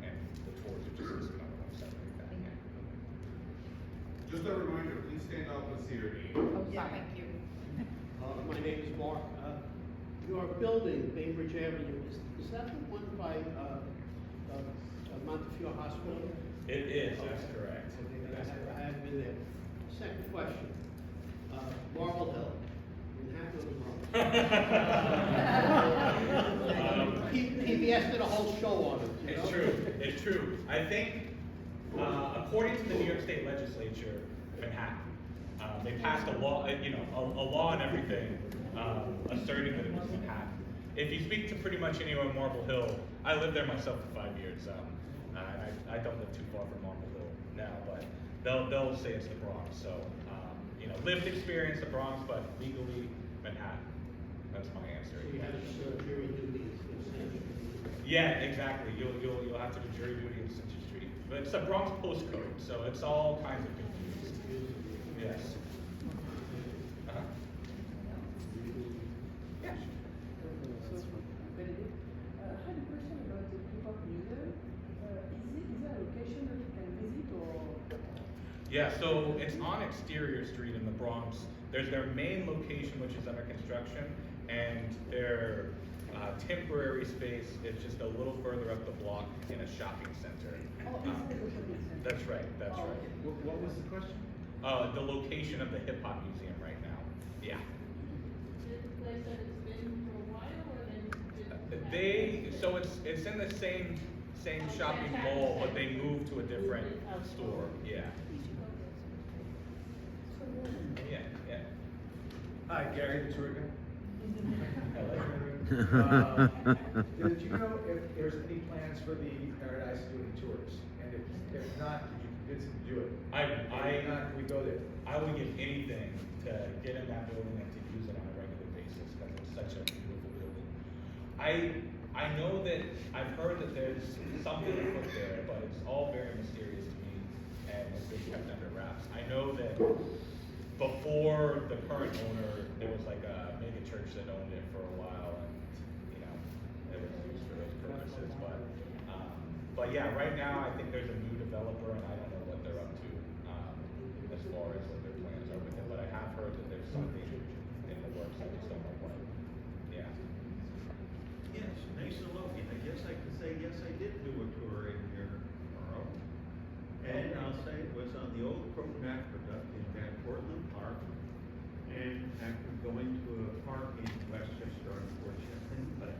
Speaker 7: and the tours are just listed on the website like that.
Speaker 9: Just a reminder, please stand up and see your name.
Speaker 8: Oh,
Speaker 1: Yeah,
Speaker 8: sorry.
Speaker 1: thank you.
Speaker 2: My name is Mark. Your building, Bainbridge Avenue, is that the one by Montefiore Hospital?
Speaker 7: It is, that's correct. That's
Speaker 2: I haven't been there. Second question, Marble Hill, PBS did a whole show on it.
Speaker 7: It's true, it's true. I think, according to the New York State Legislature, Manhattan, they passed a law, a law and everything, asserting that it was Manhattan. If you speak to pretty much anyone in Marble Hill, I lived there myself for 5 years, I don't live too far from Marble Hill now, but they'll say it's the Bronx. So, lived experience the Bronx, but legally Manhattan. That's my answer.
Speaker 2: So you had jury duty.
Speaker 7: Yeah, exactly. You'll have to do jury duty in Century Street, but it's a Bronx postcode, so it's all kinds of confused. Yes. Uh-huh. Yeah.
Speaker 10: Benedict, I had a question about the Hip-Hop Museum. Is there a location that you can visit or?
Speaker 7: Yeah, so it's on Exterior Street in the Bronx. There's their main location, which is under construction, and their temporary space is just a little further up the block in a shopping center.
Speaker 10: Oh, is it a shopping center?
Speaker 7: That's right, that's
Speaker 10: Oh,
Speaker 7: right.
Speaker 10: okay.
Speaker 3: What was the question?
Speaker 7: The location of the Hip Hop Museum right now. Yeah.
Speaker 11: Is it a place that it's been for a while, or then
Speaker 7: So it's in the same shopping mall, but they moved to a different store. Yeah. Yeah, yeah.
Speaker 12: Hi, Gary Viturica.
Speaker 7: Hello.
Speaker 12: Did you know if there's any plans for the Paradise doing tours? And if not, did you convince them to do it? If not, can we go there?
Speaker 7: I would give anything to get in that building and to use it on a regular basis because it's such a beautiful building. I know that I've heard that there's something afoot there, but it's all very mysterious to me and it's been kept under wraps. I know that before the current owner, there was like a mega church that owned it for a while, and it was used for those purposes. But yeah, right now I think there's a new developer, and I don't know what they're up to as far as what their plans are with it. But I have heard that there's something in the works. I just don't know what. Yeah.
Speaker 13: Yes, nice and low. I guess I could say yes, I did do a tour in here tomorrow. And I'll say it was on the old Croton Aqueduct in Van Cortlandt Park. And after going to a park in Westchester, unfortunately, but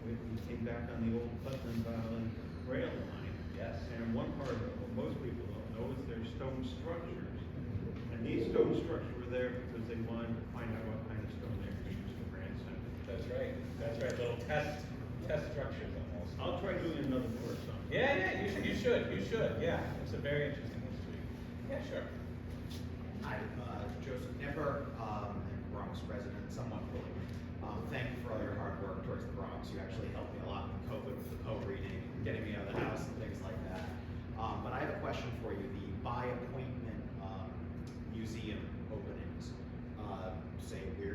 Speaker 13: we came back on the old Putnam Valley rail line.
Speaker 7: Yes.
Speaker 13: And one part of it, what most people don't know, is there's stone structures. And these stone structures were there because they wanted to find out what kind of stone they could use for ransom.
Speaker 7: That's right. That's right. Little test structures almost.
Speaker 13: I'll try doing another tour sometime.
Speaker 7: Yeah, you should. Yeah, it's a very interesting history. Yeah, sure.
Speaker 14: Hi, Joseph Nipper, Bronx resident, somewhat really. Thank you for all your hard work towards the Bronx. You actually helped me a lot with COVID, with the co-reading, getting me out of the house and things like that. But I have a question for you. The by appointment museum openings, say we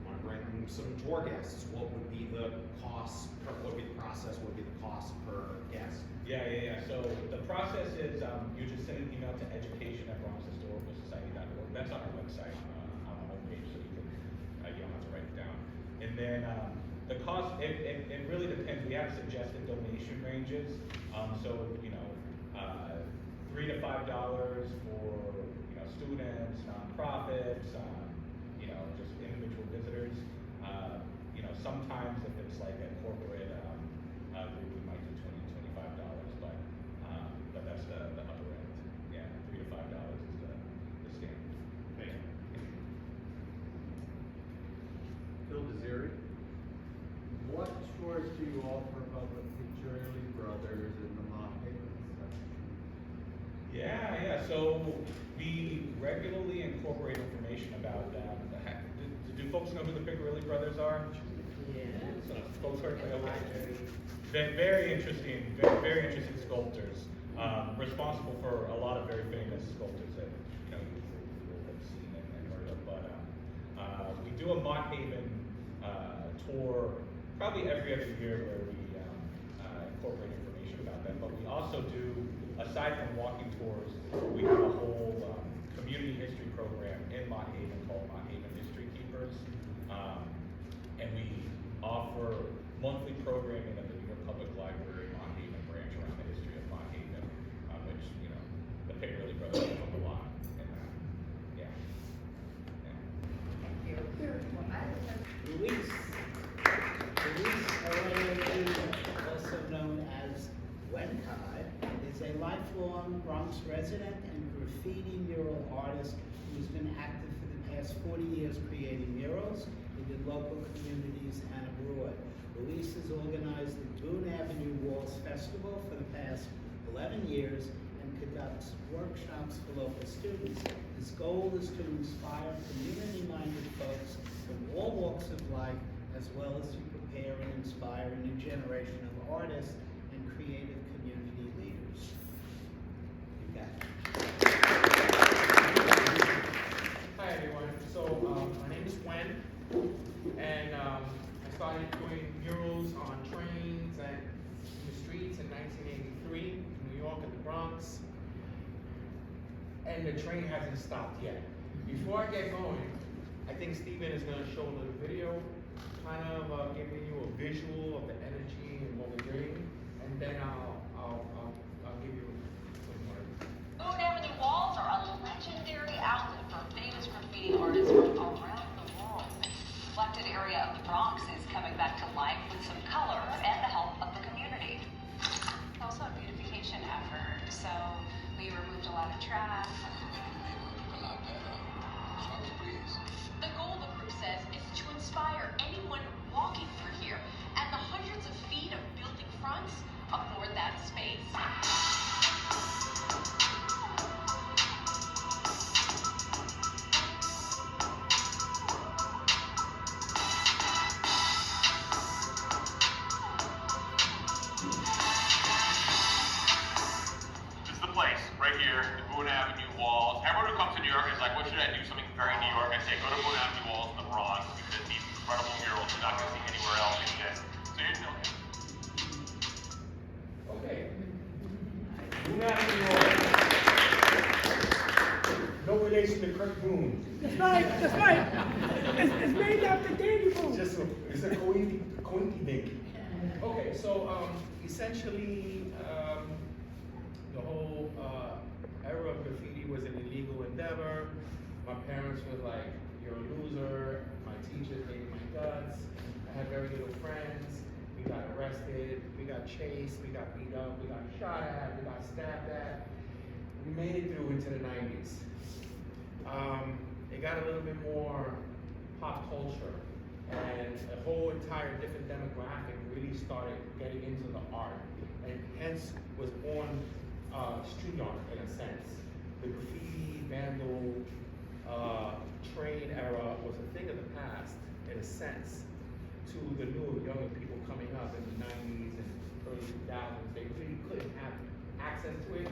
Speaker 14: want to bring some tour guests, what would be the cost, what would be the process, what would be the cost per guest?
Speaker 7: Yeah. So the process is you just send an email to education@bronxhistoricalsociety.org. That's on our website on the homepage, so you don't have to write it down. And then the cost, it really depends. We have suggested donation ranges. So $3 to $5 for students, nonprofits, just individual visitors. Sometimes if it's like a corporate group, we might do $20, $25, but that's the upper end. Yeah, $3 to $5 is the standard.
Speaker 12: Thank you.
Speaker 13: Phil Desiri.
Speaker 15: What tours do you offer publicly, Shirley Brothers and the Mott Haven section?
Speaker 7: Yeah. So we regularly incorporate information about do folks know who the Piccadilly Brothers are?
Speaker 4: Yeah.
Speaker 7: So folks heard of very interesting sculptors, responsible for a lot of very famous sculptures that you will have seen and heard of. But we do a Mott Haven tour probably every other year where we incorporate information about them. But we also do, aside from walking tours, we have a whole community history program in Mott Haven called Mott Haven History Keepers. And we offer monthly programming at the New York Public Library Mott Haven branch around the history of Mott Haven, which, the Piccadilly Brothers come a lot. And,
Speaker 4: Luis Aroyo Jr, also known as Wenkai, is a lifelong Bronx resident and graffiti mural artist who's been active for the past 40 years creating murals in local communities and abroad. Luis has organized the Boone Avenue Walls Festival for the past 11 years and conducts workshops for local students. His goal is to inspire community-minded folks from all walks of life, as well as to prepare and inspire a new generation of artists and creative community leaders. You got it.
Speaker 16: Hi everyone. So my name is Gwen, and I started doing murals on trains and in the streets in 1983 in New York at the Bronx, and the train hasn't stopped yet. Before I get going, I think Stephen is going to show a little video, kind of giving you a visual of the energy and what we're doing, and then I'll give you some words.
Speaker 17: Boone Avenue Walls are a legendary outlet for famous graffiti artists from around the world. The selected area of the Bronx is coming back to life with some color and the help of the community. It's also a beautification effort, so we removed a lot of trash. The goal, the group says, is to inspire anyone walking through here and the hundreds of feet of building fronts aboard that space.
Speaker 18: This is the place, right here, the Boone Avenue Walls. Everyone who comes to New York is like, what should I do? Something very New York. I say, go to Boone Avenue Walls in the Bronx because these incredible murals you're not going to see anywhere else in here. So here's the
Speaker 16: Okay. Boone Avenue Walls. No relation to Kurt Boones.
Speaker 6: That's right, that's right. It's named after Danny Boone.
Speaker 16: It's a coinky-dink. Okay, so essentially, the whole era of graffiti was an illegal endeavor. My parents were like, you're a loser. My teachers hated my guts. I had very little friends. We got arrested. We got chased. We got beat up. We got shot at. We got stabbed at. We made it through into the 90s. It got a little bit more pop culture, and a whole entire different demographic really started getting into the art, and hence was born street art in a sense. The graffiti, vandal, train era was a thing of the past in a sense to the newer, younger people coming up in the 90s and early 2000s. They really couldn't have access to it.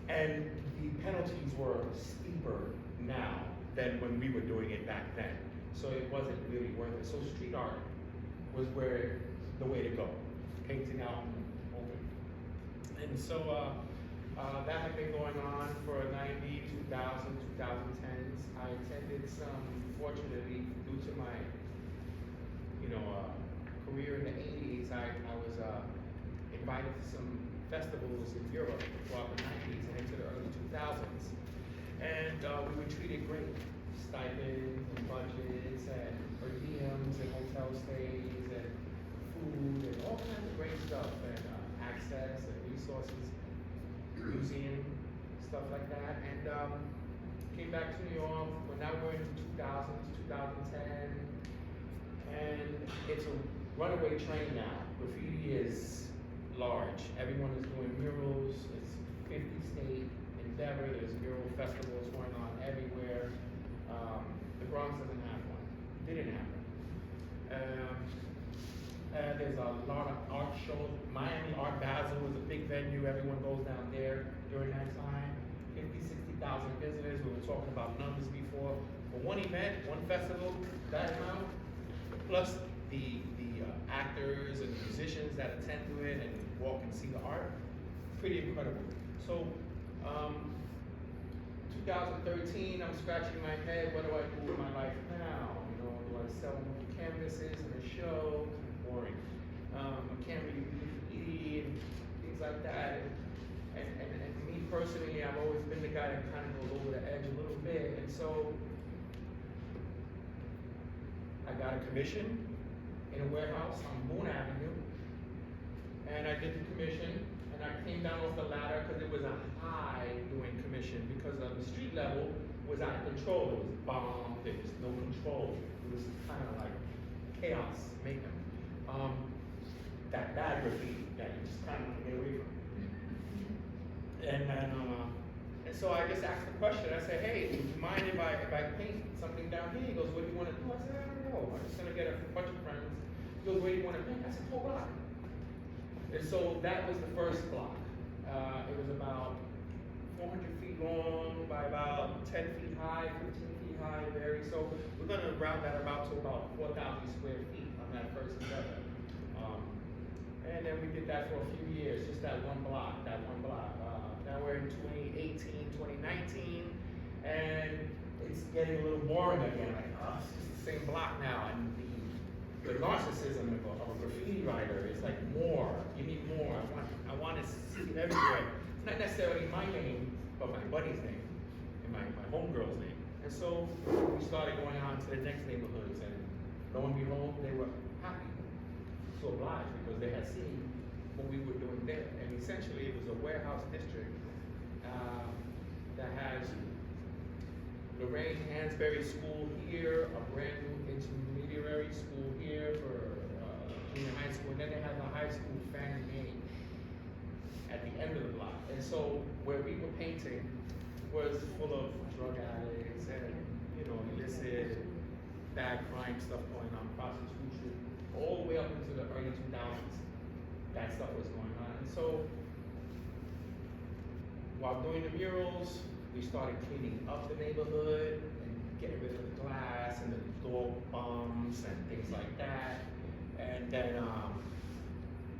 Speaker 16: And the penalties were steeper now than when we were doing it back then. So it wasn't really worth it. So street art was the way to go. Painting out and open. And so that had been going on for 90, 2000, 2010s. I attended some, fortunately, due to my, career in the 80s, I was invited to some festivals in Europe throughout the 90s and into the early 2000s. And we were treated great. Stipends and budgets and per diems and hotel stays and food and all kinds of great stuff and access and resources, museum, stuff like that. And came back to New York. Well, now we're into 2010, and it's a runaway train now. Graffiti is large. Everyone is doing murals. It's 50-state endeavor. There's mural festivals going on everywhere. The Bronx doesn't have one. Didn't have one. There's a lot of art shows. Miami Art Basel is a big venue. Everyone goes down there during that time. 60,000 visitors. We were talking about numbers before. For one event, one festival, that amount, plus the actors and musicians that attend to it and walk and see the art, pretty incredible. So, 2013, I'm scratching my head, what do I do with my life now? You know, do I sell more canvases and a show? Kind of boring. I can't really do graffiti and things like that. And me personally, I've always been the guy that kind of goes over the edge a little bit. And so, I got a commission in a warehouse on Boone Avenue. And I did the commission. And I came down off the ladder because it was a high doing commission because the street level was out of control. It was bombed, there was no control. It was kind of like chaos mayhem. That bad graffiti that you just kind of want to get away from. And so I just asked the question. I said, hey, would you mind if I paint something down here? He goes, what do you want to do? I said, I don't know. I'm just gonna get a bunch of friends. He goes, where do you want to paint? I said, whole block. And so that was the first block. It was about 400 feet long by about 10 feet high, 15 feet high, vary. So we're gonna round that about to about 4,000 square feet on that first endeavor. And then we did that for a few years, just that one block. Now we're in 2018, 2019, and it's getting a little boring again. Like, it's just the same block now. And the narcissism of a graffiti writer is like more. Give me more. I want to see it everywhere. It's not necessarily my name, but my buddy's name and my homegirl's name. And so we started going on to the next neighborhoods, and lo and behold, they were happy, so obliged, because they had seen what we were doing there. And essentially, it was a warehouse district that has Lorraine Hansberry School here, a brand new intermediary school here for junior high school, and then they have a high school Fannie Mae at the end of the block. And so where we were painting was full of drug addicts and, you know, illicit, bad crime stuff going on, prostitution, all the way up into the early 2000s. That stuff was going on. And so while doing the murals, we started cleaning up the neighborhood and getting rid of the glass and the door bums and things like that. And then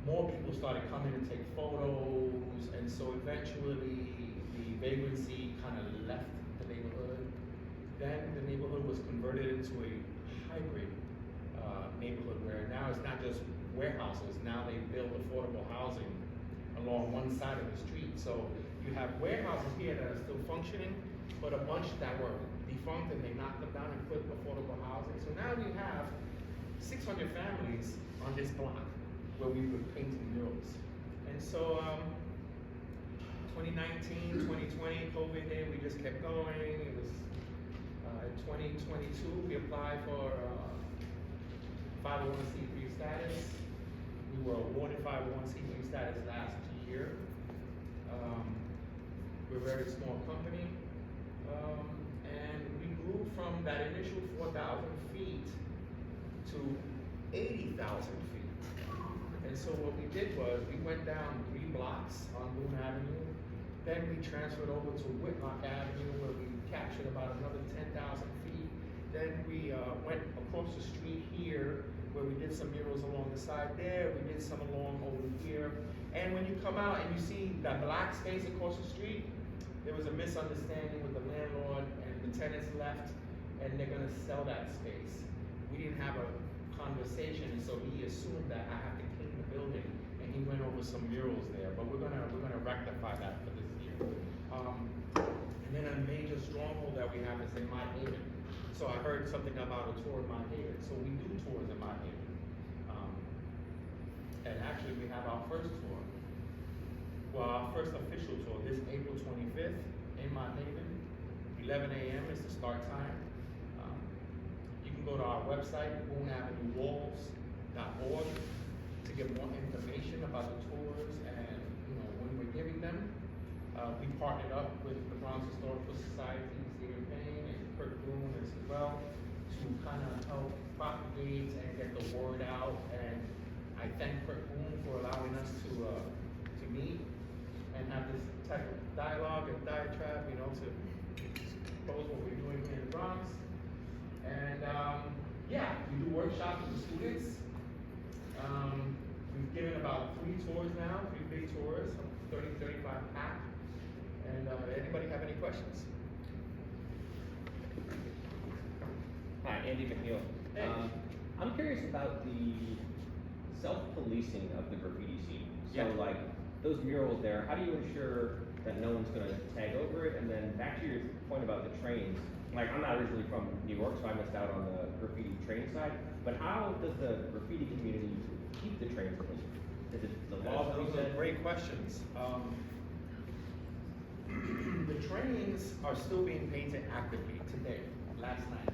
Speaker 16: more people started coming to take photos, and so eventually the vagrancy kind of left the neighborhood. Then the neighborhood was converted into a hybrid neighborhood where now it's not just warehouses, now they build affordable housing along one side of the street. So you have warehouses here that are still functioning, but a bunch that were defunct and they knocked them down and put affordable housing. So now we have 600 families on this block where we were painting murals. And so 2019, 2020, COVID hit, we just kept going. It was 2022, we applied for 501c3 status. We were awarded 501c3 status last year. We're a very small company, and we grew from that initial 4,000 feet to 80,000 feet. And so what we did was we went down 3 blocks on Boone Avenue, then we transferred over to Whitlock Avenue where we captured about another 10,000 feet. Then we went across the street here where we did some murals along the side there, we did some along over here. And when you come out and you see that black space across the street, there was a misunderstanding with the landlord, and the tenants left, and they're gonna sell that space. We didn't have a conversation, and so he assumed that I have to clean the building, and he went over some murals there, but we're gonna rectify that for this year. And And then a major stronghold that we have is in Mott Haven. So I heard something about a tour in Mott Haven. So we do tours in Mott Haven. And actually we have our first tour. Well, our first official tour this April 25th in Mott Haven. 11 a.m. is the start time. You can go to our website, Boone Avenue Walls.org, to get more information about the tours and when we're giving them. We partnered up with the Bronx Historical Society, Stephen Payne and Kurt Boones as well, to kind of help propagate and get the word out. And I thank Kurt Boones for allowing us to meet and have this type of dialogue and diatribe, to expose what we're doing here in the Bronx. And yeah, we do workshops with the students. We've given about 3 tours now, 3 big tours, 30, 35 packed. And anybody have any questions?
Speaker 19: Hi, Andy McNeil.
Speaker 16: Hey.
Speaker 19: I'm curious about the self-policing of the graffiti scene. So
Speaker 16: Yeah.
Speaker 19: like those murals there, how do you ensure that no one's gonna tag over it? And then back to your point about the trains, like I'm not originally from New York, so I missed out on the graffiti train side, but how does the graffiti community keep the trains clean? Is it the law?
Speaker 16: Those are great questions. The trains are still being painted actively today, last week.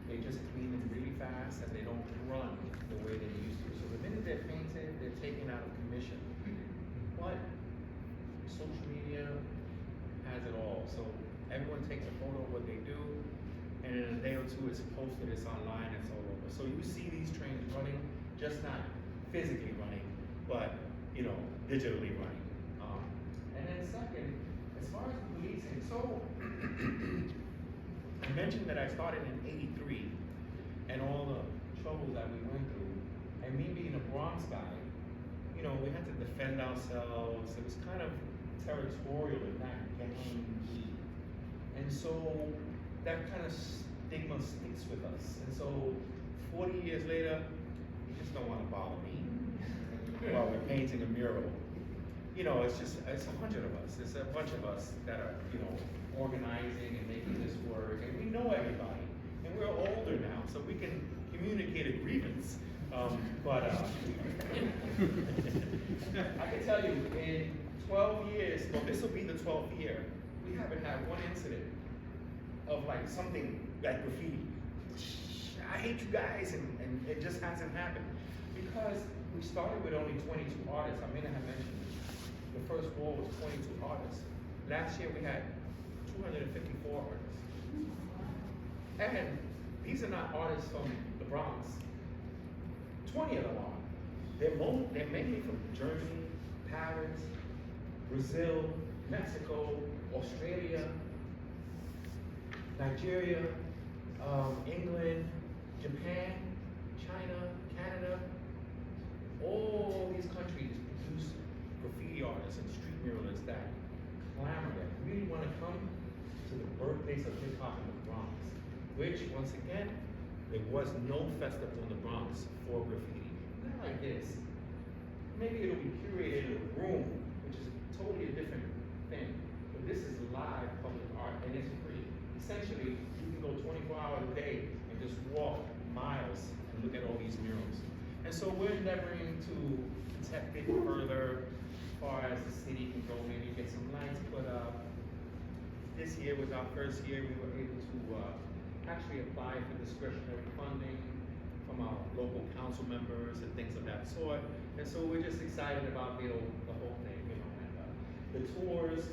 Speaker 16: They just clean them really fast and they don't run the way they used to. So the minute they're painted, they're taken out of commission. But social media has it all. So everyone takes a photo of what they do, and in a day or two it's posted, it's online, it's all over. So you see these trains running, just not physically running, but digitally running. And then second, as far as policing, so I mentioned that I started in '83 and all the trouble that we went through, and me being a Bronx guy, we had to defend ourselves. It was kind of territorial in that gang heat. And so that kind of stigma sticks with us. And so 40 years later, you just don't want to bother me while we're painting a mural. It's 100 of us. It's a bunch of us that are, organizing and making this work. And we know everybody. And we're older now, so we can communicate a grievance. I can tell you, in 12 years, well, this will be the 12th year, we haven't had one incident of like something like graffiti. I hate you guys, and it just hasn't happened. Because we started with only 22 artists. I may not have mentioned this. The first wall was 22 artists. Last year we had 254 artists. And these are not artists from the Bronx. 20 of them are. They're mainly from Germany, Paris, Brazil, Mexico, Australia, Nigeria, England, Japan, China, Canada. All these countries produce graffiti artists and street muralists that clamor, that really want to come to the birthplace of hip hop in the Bronx, which, once again, there was no festival in the Bronx for graffiti. Not like this. Maybe it'll be curated in a room, which is totally a different thing. But this is live public art, and it's free. Essentially, you can go 24 hours a day and just walk miles and look at all these murals. And so we're endeavoring to protect it further, as far as the city can go, maybe get some lights put up. This year was our first year we were able to actually apply for discretionary funding from our local council members and things of that sort. And so we're just excited about the whole thing, and the tours.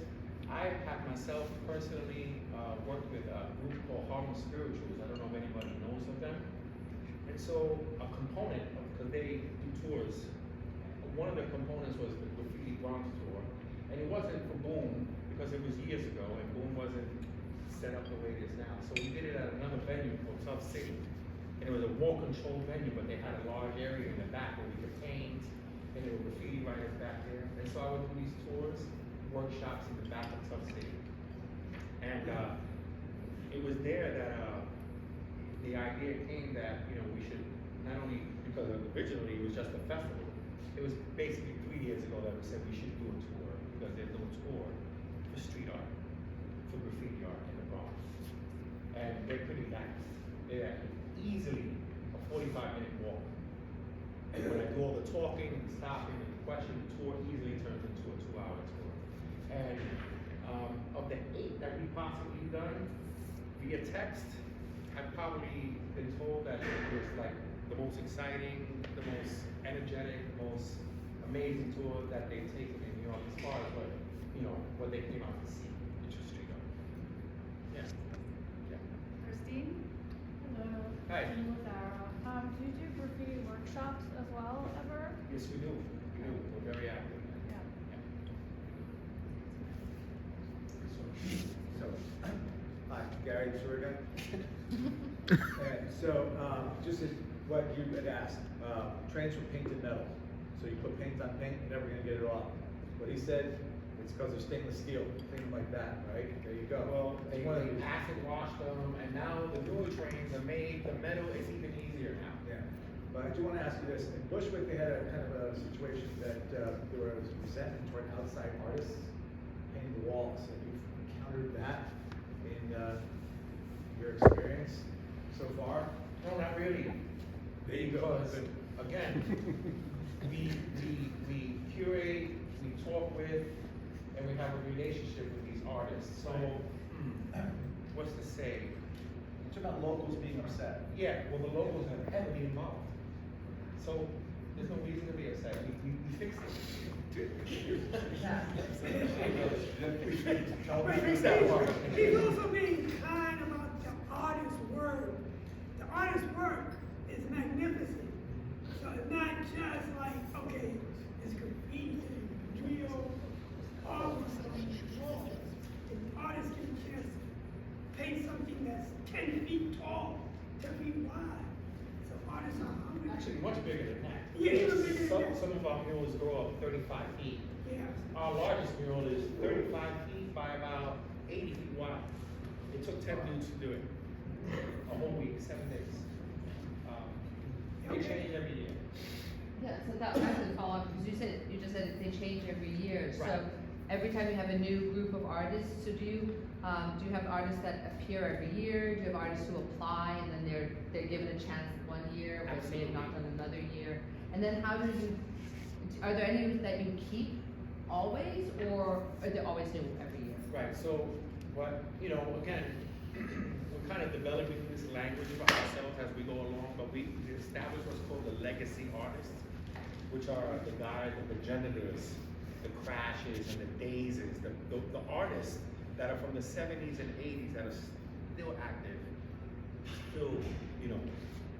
Speaker 16: I have myself personally worked with a group called Harmless Spirituals. I don't know if anybody knows of them. And so a component, because they do tours, one of the components was the Graffiti Bronx tour. And it wasn't for Boone, because it was years ago, and Boone wasn't set up the way it is now. So we did it at another venue called Tough City. And it was a more controlled venue, but they had a large area in the back where we could paint, and there were graffiti writers back there. And so I would do these tours, workshops in the back of Tough City. And it was there that the idea came that, we should not only, because originally it was just a festival, it was basically 3 years ago that we said we should do a tour, because there's no tour for street art. for graffiti art in the Bronx. And they're pretty nice. They're easily a 45-minute walk. And when I do all the talking and stopping and questioning, the tour easily turns into a 2-hour tour. And of the 8 that we've possibly done via text, I've probably been told that it was like the most exciting, the most energetic, most amazing tour that they've taken in New York as far as what they came out to see, which was street art. Yeah. Yeah.
Speaker 11: Christine?
Speaker 20: Hello.
Speaker 16: Hi.
Speaker 20: I'm Luis Aroyo. Do you do graffiti workshops as well, ever?
Speaker 16: Yes, we do. We do. We're very active.
Speaker 20: Yeah.
Speaker 12: So, hi, Gary, tour guide. And so, just as what you had asked, trains were painted metal. So you put paint on paint, you're never gonna get it off. What he said, it's because of stainless steel, things like that, right? There you go.
Speaker 16: Well, they
Speaker 12: It's one of the-
Speaker 16: acid washed them, and now the newer trains are made, the metal is even easier now.
Speaker 12: Yeah, but I do want to ask you this. In Bushwick, they had a kind of a situation that there was resentment toward outside artists painting the walls. Have you encountered that in your experience so far?
Speaker 16: No, not really.
Speaker 12: There you go.
Speaker 16: Because, again, we curate, we talk with, and we have a relationship with these artists. So, what's to say?
Speaker 12: It's about locals being upset.
Speaker 16: Yeah, well, the locals are heavily involved. So, there's no reason to be upset. We fixed it.
Speaker 6: But he's also being kind about the artist's work. The artist's work is magnificent. So it's not just like, okay, it's graffiti, real art on the wall. The artist can just paint something that's 10 feet tall, 10 feet wide. So artists are hungry.
Speaker 16: Actually, much bigger than that.
Speaker 6: Yeah, even bigger than that.
Speaker 16: Some of our murals go up 35 feet.
Speaker 6: Yeah.
Speaker 16: Our largest mural is 35 feet by about 80 feet wide. It took 10 dudes to do it. A whole week, 7 days. They change every year.
Speaker 8: Yeah, so that, I could follow up, because you just said they change every year, so
Speaker 16: Right.
Speaker 8: every time you have a new group of artists, so do you have artists that appear every year? Do you have artists who apply and then they're given a chance one year, but may have not done another year? And then are there any that you keep always, or are they always new every year?
Speaker 16: Right, so again, we're kind of developing this language for ourselves as we go along, but we established what's called the legacy artists, which are the guys, the progenitors, the Crashes and the Dazes, the artists that are from the 70s and 80s that are still active, still,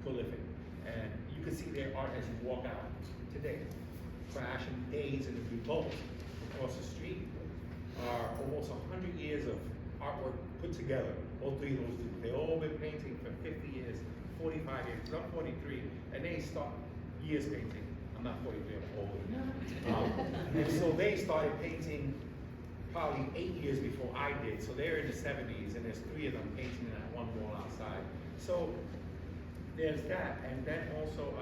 Speaker 16: prolific. And you can see their art as you walk out today. Crash and Daze and Revolt across the street are almost 100 years of artwork put together. All 3 of those dudes. They've all been painting for 50 years, 45 years. 'Cause I'm 43, and they start years painting. I'm not 43, I'm older. And so they started painting probably 8 years before I did. So they're in the 70s, and there's 3 of them painting at one wall outside. So there's that, and then also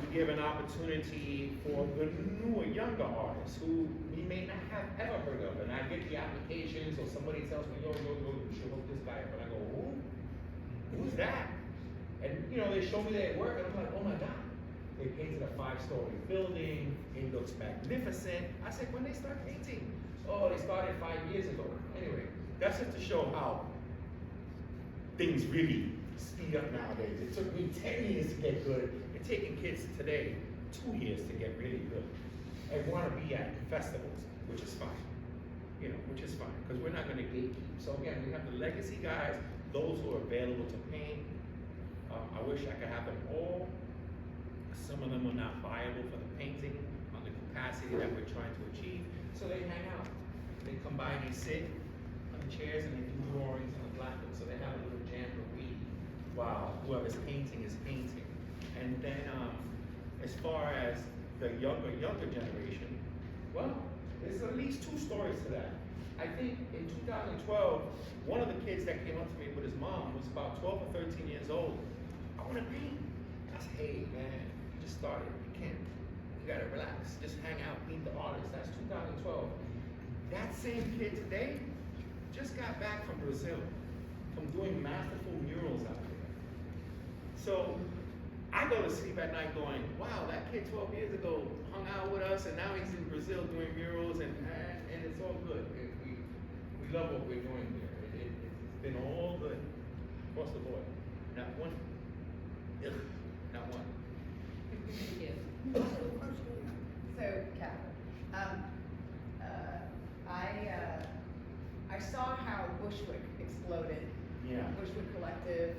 Speaker 16: we give an opportunity for the newer, younger artists who we may not have ever heard of. And I get the applications, or somebody tells me, yo, you should hook this guy up. And I go, who? Who's that? And they show me their work, and I'm like, oh my God. They painted a 5-story building. It looks magnificent. I said, when they start painting? Oh, they started 5 years ago. Anyway, that's just to show how things really speed up nowadays. It took me 10 years to get good. It's taking kids today 2 years to get really good and want to be at festivals, which is fine. Which is fine, because we're not going to gatekeep. So again, we have the legacy guys, those who are available to paint. I wish I could have them all. Some of them are not viable for the painting on the capacity that we're trying to achieve. So they hang out. They come by and they sit on the chairs and they do drawings on the blackboard. So they have a little jamboree while whoever's painting is painting. And then as far as the younger generation, well, there's at least 2 stories to that. I think in 2012, one of the kids that came up to me with his mom was about 12 or 13 years old. I want to paint. I said, hey man, you just started. You gotta relax. Just hang out, meet the artist. That's 2012. That same kid today just got back from Brazil, from doing masterful murals out there. So I go to sleep at night going, wow, that kid 12 years ago hung out with us, and now he's in Brazil doing murals, and it's all good. We love what we're doing here. It's been all good across the board. Not one, not one.
Speaker 8: Thank you.
Speaker 1: So, Catherine, I saw how Bushwick exploded.
Speaker 16: Yeah.
Speaker 1: Bushwick Collective,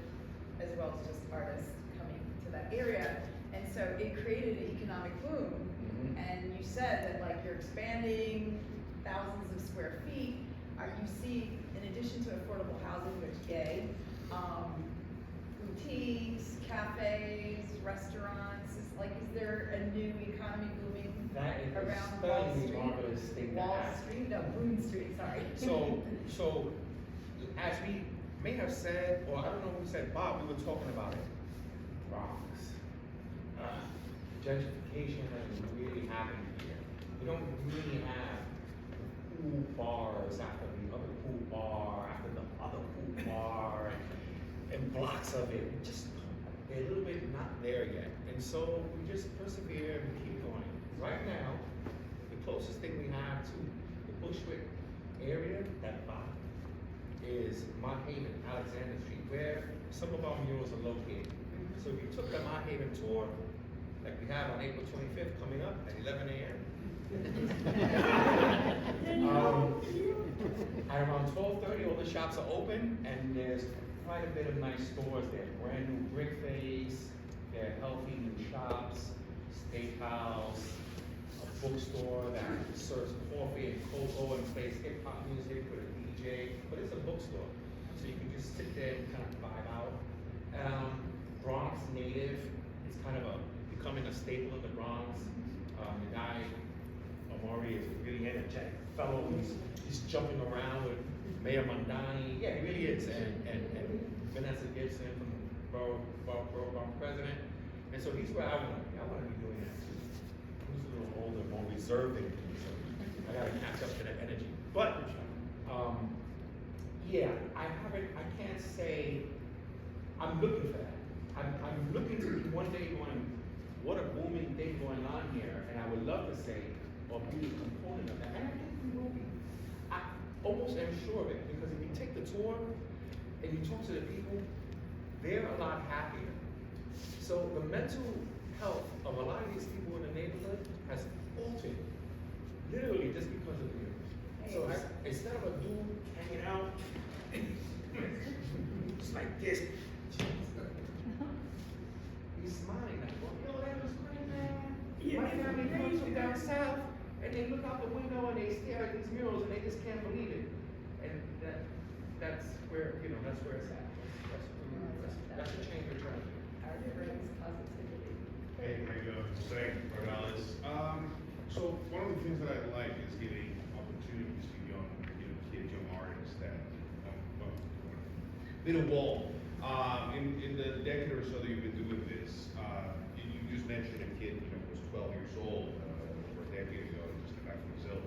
Speaker 1: as well as just artists coming to that area. And so it created an economic boom.
Speaker 16: Mm-hmm.
Speaker 1: And you said that like you're expanding thousands of square feet. You see, in addition to affordable housing, there's gay, boutiques, cafes, restaurants. Is there a new economy booming
Speaker 16: That is
Speaker 1: around Wall
Speaker 16: stunningly
Speaker 1: Street?
Speaker 16: marvelous thing to
Speaker 1: Wall
Speaker 16: ask.
Speaker 1: Street, no, Boone Street, sorry.
Speaker 16: So, as we may have said, or I don't know who said, Bob, we were talking about it. Bronx. Gentrification hasn't really happened here. We don't really have cool bars after the other cool bar, after the other cool bar, and blocks of it. Just a little bit not there yet. And so we just persevere and keep going. Right now, the closest thing we have to the Bushwick area, that block, is Mott Haven, Alexander Street, where some of our murals are located. So if you took the Mott Haven tour, like we have on April 25th coming up at 11 a.m. At around 12:30, all the shops are open, and there's quite a bit of nice stores there. Brand new brick face, they're healthy new shops, steakhouse, a bookstore that serves coffee and cocoa and plays hip hop music with a DJ, but it's a bookstore, so you can just sit there and kind of vibe out. Bronx native is kind of becoming a staple of the Bronx. The guy, Amari, is a really energetic fellow. He's jumping around with Mayor Mondani. Yeah, he really is. And Vanessa Gibson from Borough President. And so he's where I want to be. I want to be doing that too. Who's a little older, more reserved than me, so I got to catch up to that energy. But, yeah, I can't say, I'm looking for that. I'm looking to be one day going, what a booming thing going on here, and I would love to say, or be a component of that, and I think we will be. I almost am sure of it, because if you take the tour and you talk to the people, they're a lot happier. So the mental health of a lot of these people in the neighborhood has altered, literally just because of you. So instead of a dude hanging out, just like this, he's smiling like, well, yo, that was great, man. My family comes from down south, and they look out the window and they stare at these murals and they just can't believe it. And that's where, that's where it's at. That's the change we're trying to do.
Speaker 9: Hey, how you doing? Thank you, Morales. So one of the things that I like is giving opportunities to young, kids, young artists that did a wall. In the decade or so that you've been doing this, you just mentioned a kid, was 12 years old over a decade ago, just got back from Brazil.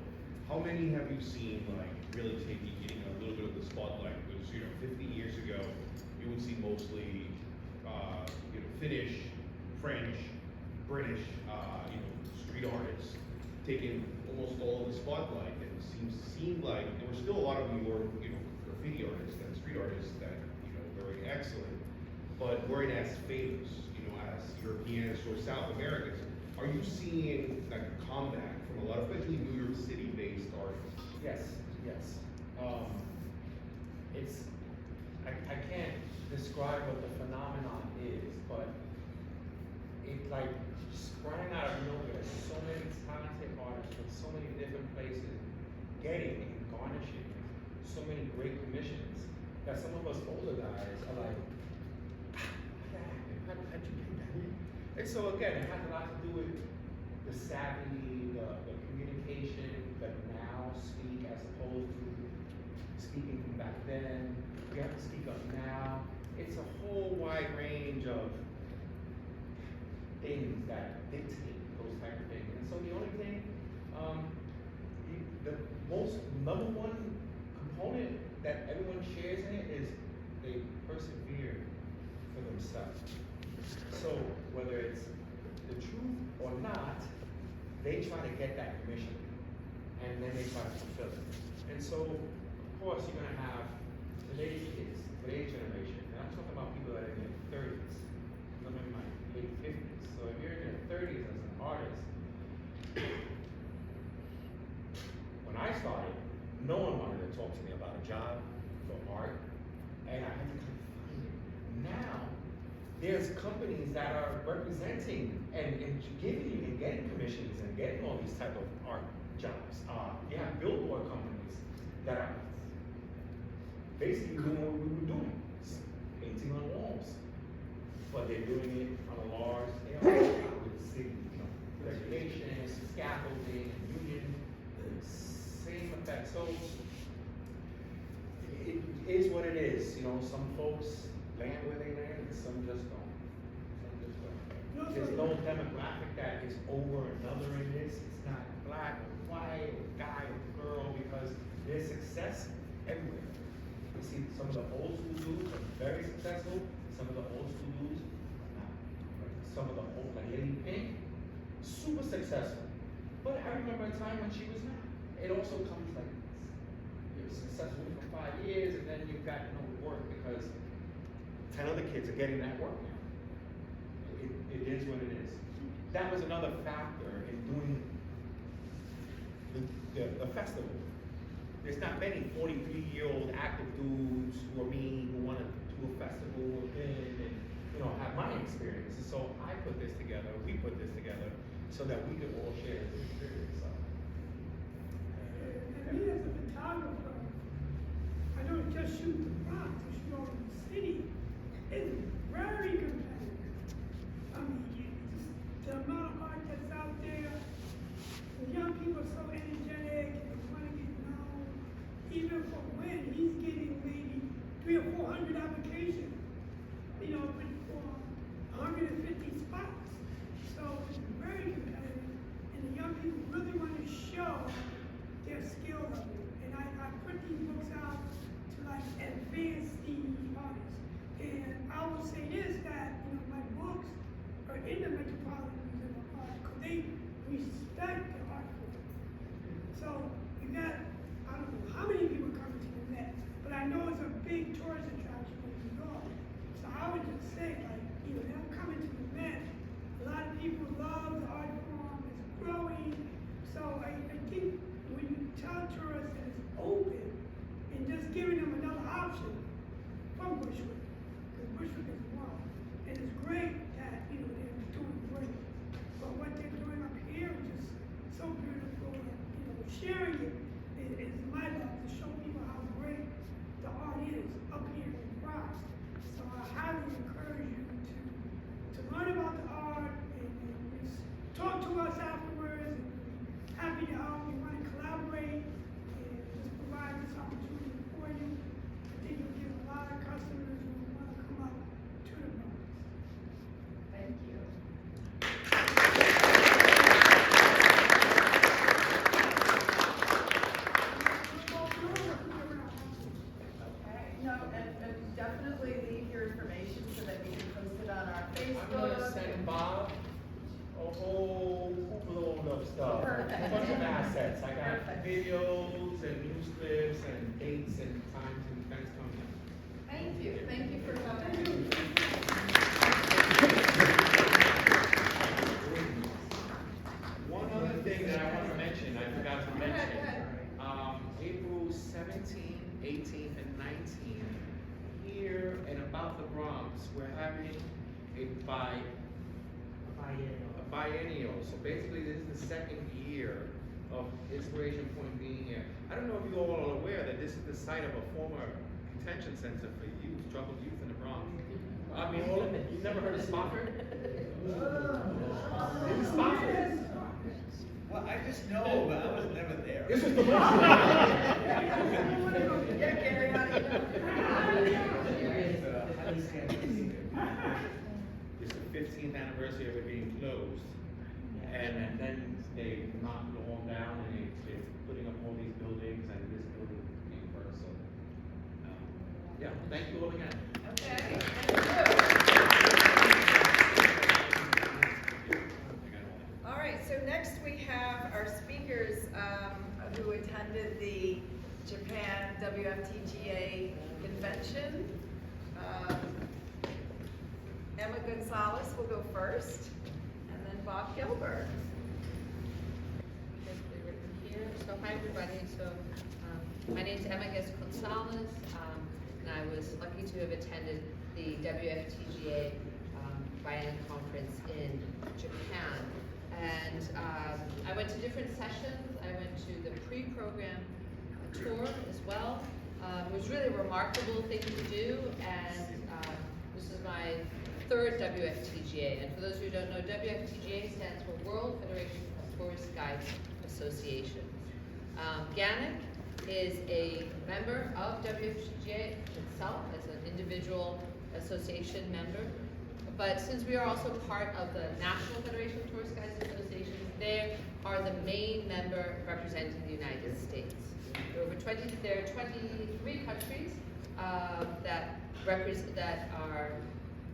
Speaker 9: How many have you seen really getting a little bit of the spotlight? Because 50 years ago, you would see mostly Finnish, French, British, street artists taking almost all of the spotlight, and it seemed like there were still a lot of New York, graffiti artists and street artists that very excellent, but weren't as famous, as Europeans or South Americans. Are you seeing a comeback from a lot of, especially New York City-based artists?
Speaker 16: Yes. I can't describe what the phenomenon is, but it sprang out of nowhere. So many talented artists from so many different places getting and garnishing so many great commissions that some of us older guys are like, how'd you do that? And so again, it has a lot to do with the savvy, the communication, the now speak as opposed to speaking from back then. We have to speak up now. It's a whole wide range of things that dictate those type of things. And so the only thing, the most number one component that everyone shares in it is they persevere for themselves. So whether it's the truth or not, they try to get that commission, and then they try to fulfill it. And so, of course, you're gonna have today's kids, today's generation, and I'm talking about people that are in their 30s. I'm in my late 50s. So if you're in your 30s as an artist, when I started, no one wanted to talk to me about a job for art, and I had to kind of find it. Now, there's companies that are representing and giving you and getting commissions and getting all these type of art jobs. You have billboard companies that are basically doing what we were doing, painting on walls. But they're doing it on a large scale with city, regulations, scaffolding, and union, same effect. So it is what it is. Some folks land where they land, and some just don't. There's no demographic that is over another in this. It's not black or white or guy or girl, because there's success everywhere. You see, some of the old school dudes are very successful. Some of the old school dudes are not. Some of the old, like Lady Payne, super successful. But I remember a time when she was not. It also comes like this. You're successful for 5 years, and then you've got no work because 10 other kids are getting that work now. It is what it is. That was another factor in doing the festival. There's not many 43-year-old active dudes who are me who want to do a festival and have my experiences. So I put this together, we put this together, so that we could all share this experience.
Speaker 6: And me as a photographer, I don't just shoot the Bronx, I shoot all over the city. It's very competitive. I mean, the amount of art that's out there, the young people are so energetic, they want to get known. Even for when he's getting maybe 300 or 400 applications, for 150 spots. So it's very competitive, and the young people really want to show their skill level. And I put these books out to advance the artists. And I will say this, that my books are in the Metropolitan Museum of Art because they respect the art form. So you got, I don't know how many people coming to the Met, but I know it's a big tourist attraction in New York. So I would just say, them coming to the Met, a lot of people love the art form, it's growing. So I think when you tell tourists that it's open and just giving them another option from Bushwick, because Bushwick is one, and it's great that they're doing great. But what they're doing up here is just so beautiful. Sharing it is my love, to show people how great the art is up here in the Bronx. So I highly encourage you to learn about the art and just talk to us afterwards. And happy to help. We want to collaborate and just provide this opportunity for you. I think you'll get a lot of customers who want to come up to the Bronx.
Speaker 1: Thank you. And definitely leave your information so that we can post it on our Facebook.
Speaker 16: I'm gonna send Bob a whole load of stuff.
Speaker 1: Perfect.
Speaker 16: A bunch of assets. I got
Speaker 1: Perfect.
Speaker 16: videos and news clips and dates and times and events coming up.
Speaker 1: Thank you. Thank you for coming.
Speaker 16: One other thing that I want to mention, I forgot to
Speaker 1: Go ahead,
Speaker 16: mention.
Speaker 1: go ahead.
Speaker 16: April 17th, 18th, and 19th, here and about the Bronx, we're having a biennial. So basically, this is the second year of Inspiration Point being here. I don't know if you all are aware that this is the site of a former detention center for youth, troubled youth in the Bronx. I mean, you've never heard of Spofford? This is Spofford.
Speaker 14: Well, I just know, but I was never there.
Speaker 16: This was the It's the 15th anniversary of it being closed. And then they knocked it all down and they're putting up all these buildings and this building being first. So
Speaker 2: Yeah, thank you all again.
Speaker 1: Okay, thank you. All right, so next we have our speakers who attended the Japan WFTGA convention. Emma Gonzalez will go first, and then Bob Gelber.
Speaker 8: Here. So hi everybody. So my name is Emma Guest-Consales, and I was lucky to have attended the WFTGA Biennial Conference in Japan. And I went to different sessions. I went to the pre-program tour as well. It was really a remarkable thing to do, and this is my third WFTGA. And for those who don't know, WFTGA stands for World Federation of Tourist Guides Association. GANYC is a member of WFTGA itself as an individual association member. But since we are also part of the National Federation of Tourist Guides Association, they are the main member representing the United States. There are 23 countries that are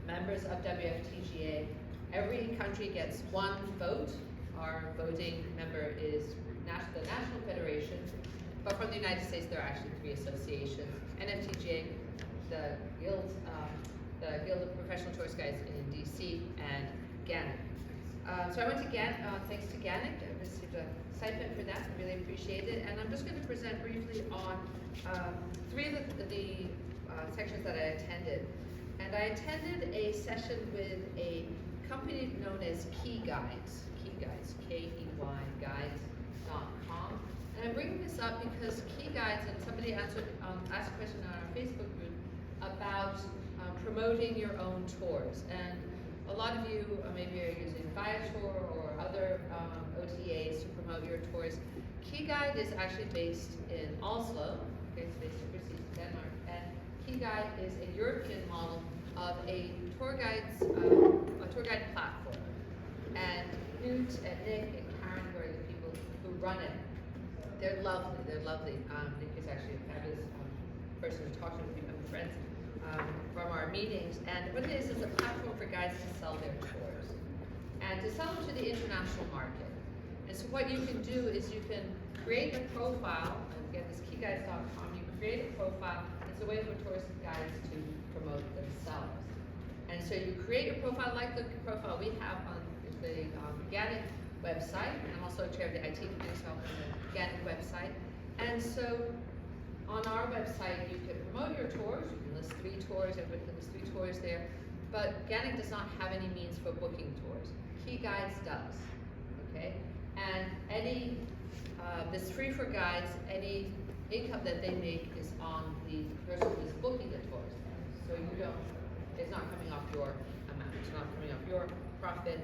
Speaker 8: members of WFTGA. Every country gets one vote. Our voting member is the National Federation, but from the United States there are actually 3 associations: NFTGA, the Guild of Professional Tourist Guides in DC, and GANYC. So I went to GANYC, thanks to GANYC. I received a stipend for that. I really appreciate it. And I'm just going to present briefly on 3 of the sections that I attended. And I attended a session with a company known as Key Guides, K-E-Y, guides.com. And I'm bringing this up because Key Guides, and somebody asked a question on our Facebook group about promoting your own tours. And a lot of you maybe are using Viator or other OTAs to promote your tours. Key Guide is actually based in Oslo, okay, it's based overseas in Denmark, and Key Guide is a European model of a tour guide platform. And Knut and Nick and Karen, who are the people who run it, they're lovely. Nick is actually a fabulous person to talk to, become friends from our meetings. And what it is a platform for guides to sell their tours and to sell them to the international market. And so what you can do is you can create a profile, and again, this keyguides.com, you can create a profile. It's a way for tourist guides to promote themselves. And so you create your profile like the profile we have on the GANYC website, and I'm also chair of the IT committee, so on the GANYC website. And so on our website, you can promote your tours. You can list 3 tours, everybody can list 3 tours there. But GANYC does not have any means for booking tours. Key Guides does, okay? And this free for guides, any income that they make is on the person who is booking the tours. So it's not coming off your amount, it's not coming off your profit.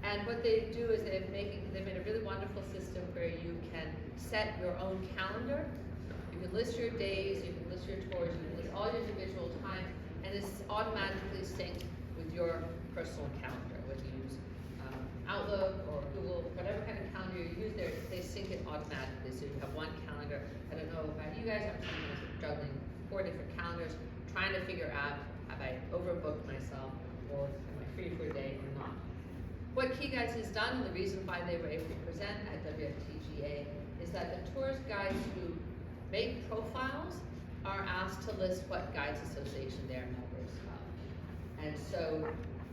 Speaker 8: And what they do is they've made a really wonderful system where you can set your own calendar. You can list your days, you can list your tours, you can list all your individual times, and it's automatically synced with your personal calendar. Whether you use Outlook or Google, whatever kind of calendar you use there, they sync it automatically. So you have one calendar. I don't know about you guys, I'm sometimes juggling 4 different calendars, trying to figure out, have I overbooked myself, or am I free for a day or not? What Key Guides has done, and the reason why they were able to present at WFTGA, is that the tourist guides who make profiles are asked to list what guides association they're members of. And so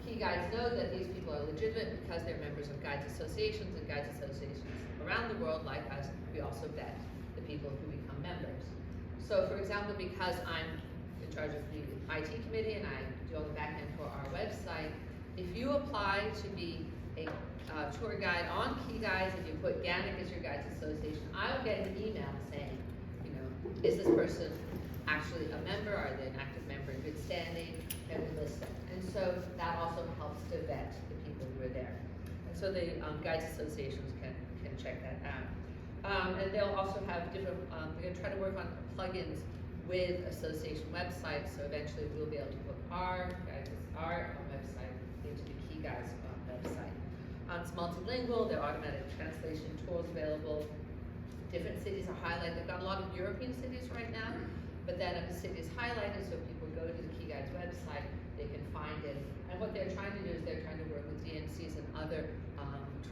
Speaker 8: Key Guides know that these people are legitimate because they're members of guides associations, and guides associations around the world, like us, we also vet the people who become members. So for example, because I'm in charge of the IT committee and I do all the back end for our website, if you apply to be a tour guide on Key Guides and you put GANYC as your guides association, I will get an email saying, is this person actually a member? Are they an active member in good standing? Can we list them? And so that also helps to vet the people who are there. And so the guides associations can check that out. And they'll also have different, they're going to try to work on plugins with association websites, so eventually we'll be able to put our website into the Key Guides website. It's multilingual, there are automatic translation tools available. Different cities are highlighted. They've got a lot of European cities right now, but then if a city is highlighted, so people go to the Key Guides website, they can find it. And what they're trying to do is they're trying to work with DNCs and other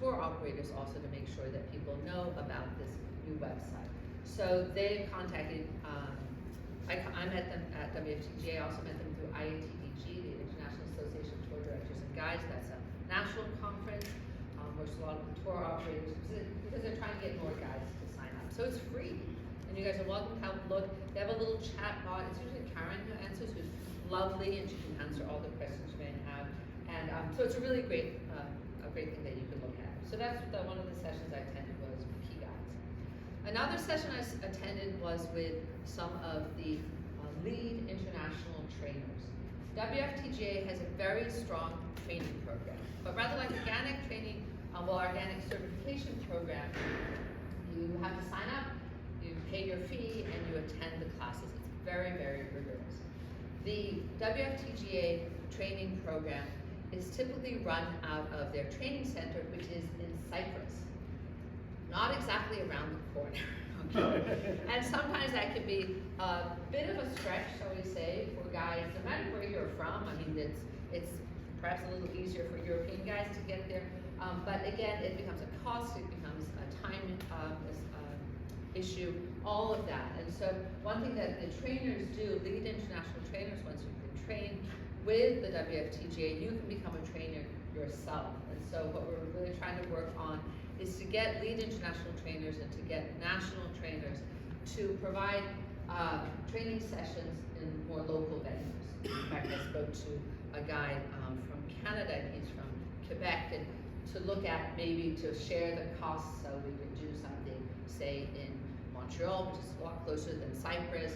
Speaker 8: tour operators also to make sure that people know about this new website. So they contacted, I met them at WFTGA, also met them through IFTGA, the International Association of Tour Directors and Guides. That's a national conference, works with a lot of the tour operators because they're trying to get more guides to sign up. So it's free, and you guys are welcome to have a look. They have a little chat bot. It's usually Karen who answers, who's lovely, and she can answer all the questions you may have. And so it's a really great, a great thing that you can look at. So that's one of the sessions I attended was with Key Guides. Another session I attended was with some of the lead international trainers. WFTGA has a very strong training program, but rather like a GANYC training, our GANYC certification program, you have to sign up, you pay your fee, and you attend the classes. It's very, very rigorous. The WFTGA training program is typically run out of their training center, which is in Cyprus. Not exactly around the corner, okay? And sometimes that can be a bit of a stretch, shall we say, for guys, no matter where you're from. I mean, it's perhaps a little easier for European guys to get there. But again, it becomes a cost, it becomes a time issue, all of that. And so one thing that the trainers do, lead international trainers, once you've been trained with the WFTGA, you can become a trainer yourself. And so what we're really trying to work on is to get lead international trainers and to get national trainers to provide training sessions in more local venues. In fact, I spoke to a guy from Canada, he's from Quebec, and to look at maybe to share the costs so we could do something, say in Montreal, which is a lot closer than Cyprus,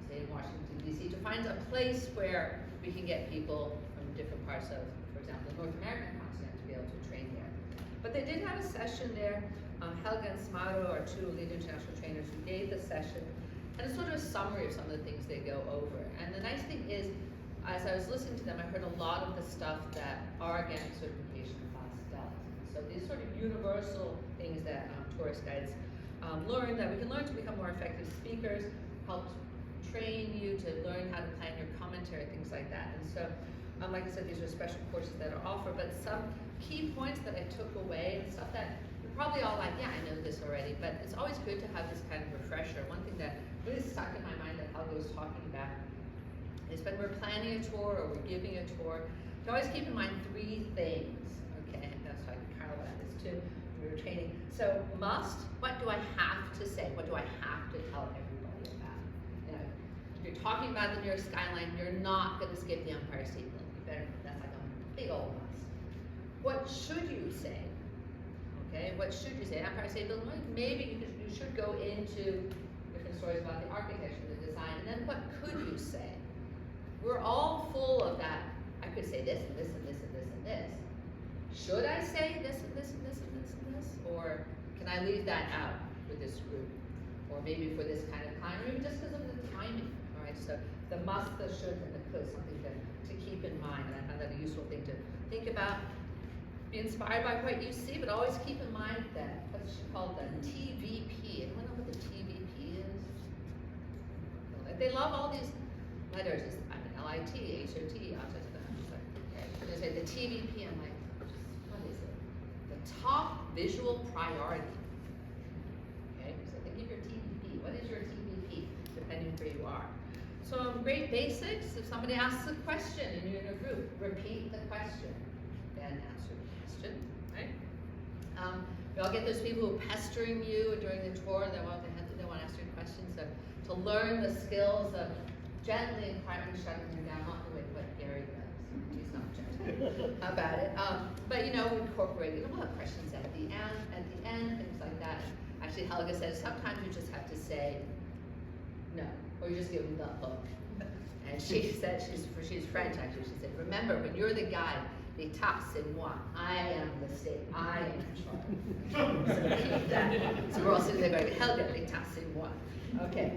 Speaker 8: say in Washington, D.C., to find a place where we can get people from different parts of, for example, the North American continent to be able to train there. But they did have a session there. Helga and Smaro are two lead international trainers who gave the session, and it's sort of a summary of some of the things they go over. And the nice thing is, as I was listening to them, I heard a lot of the stuff that our GANYC certification class does. So these sort of universal things that tourist guides learn, that we can learn to become more effective speakers, help train you to learn how to plan your commentary, things like that. And so, like I said, these are special courses that are offered, but some key points that I took away, and stuff that you're probably all like, yeah, I know this already, but it's always good to have this kind of refresher. One thing that really stuck in my mind that Helga was talking about is when we're planning a tour or we're giving a tour, to always keep in mind three things, okay? That's why Carol had this too, when we were training. So must, what do I have to say? What do I have to tell everybody about? You know, if you're talking about the New York skyline, you're not gonna skip the Empire State Building. You better, that's like a big old must. What should you say? Okay, what should you say? Empire State Building, maybe you should go into different stories about the architecture, the design, and then what could you say? We're all full of that. I could say this and this and this and this and this. Should I say this and this and this and this and this? Or can I leave that out for this group? Or maybe for this kind of time, or maybe just because of the timing, all right? So the must, the should, and the could, something to keep in mind. And I found that a useful thing to think about. Be inspired by what you see, but always keep in mind that, what's called the TVP. Anyone know what the TVP is? They love all these letters. LIT, HOT, they say the TVP, I'm like, what is it? The top visual priority. Okay, so think of your TVP. What is your TVP, depending where you are? So great basics, if somebody asks a question and you're in a group, repeat the question, then answer the question, right? We all get those people who are pestering you during the tour, they want to ask you questions, so to learn the skills of gently and quietly shutting them down, not the way what Gary does. He's not gentle about it. But you know, we incorporate it. We'll have questions at the end, things like that. Actually, Helga says sometimes you just have to say no, or you just give them the hook. And she said, she's French actually, she said, remember, when you're the guide, l'état, c'est moi. I am the state. I am in charge. So keep that. So we're all sitting there going, Helga, l'état, c'est moi. Okay.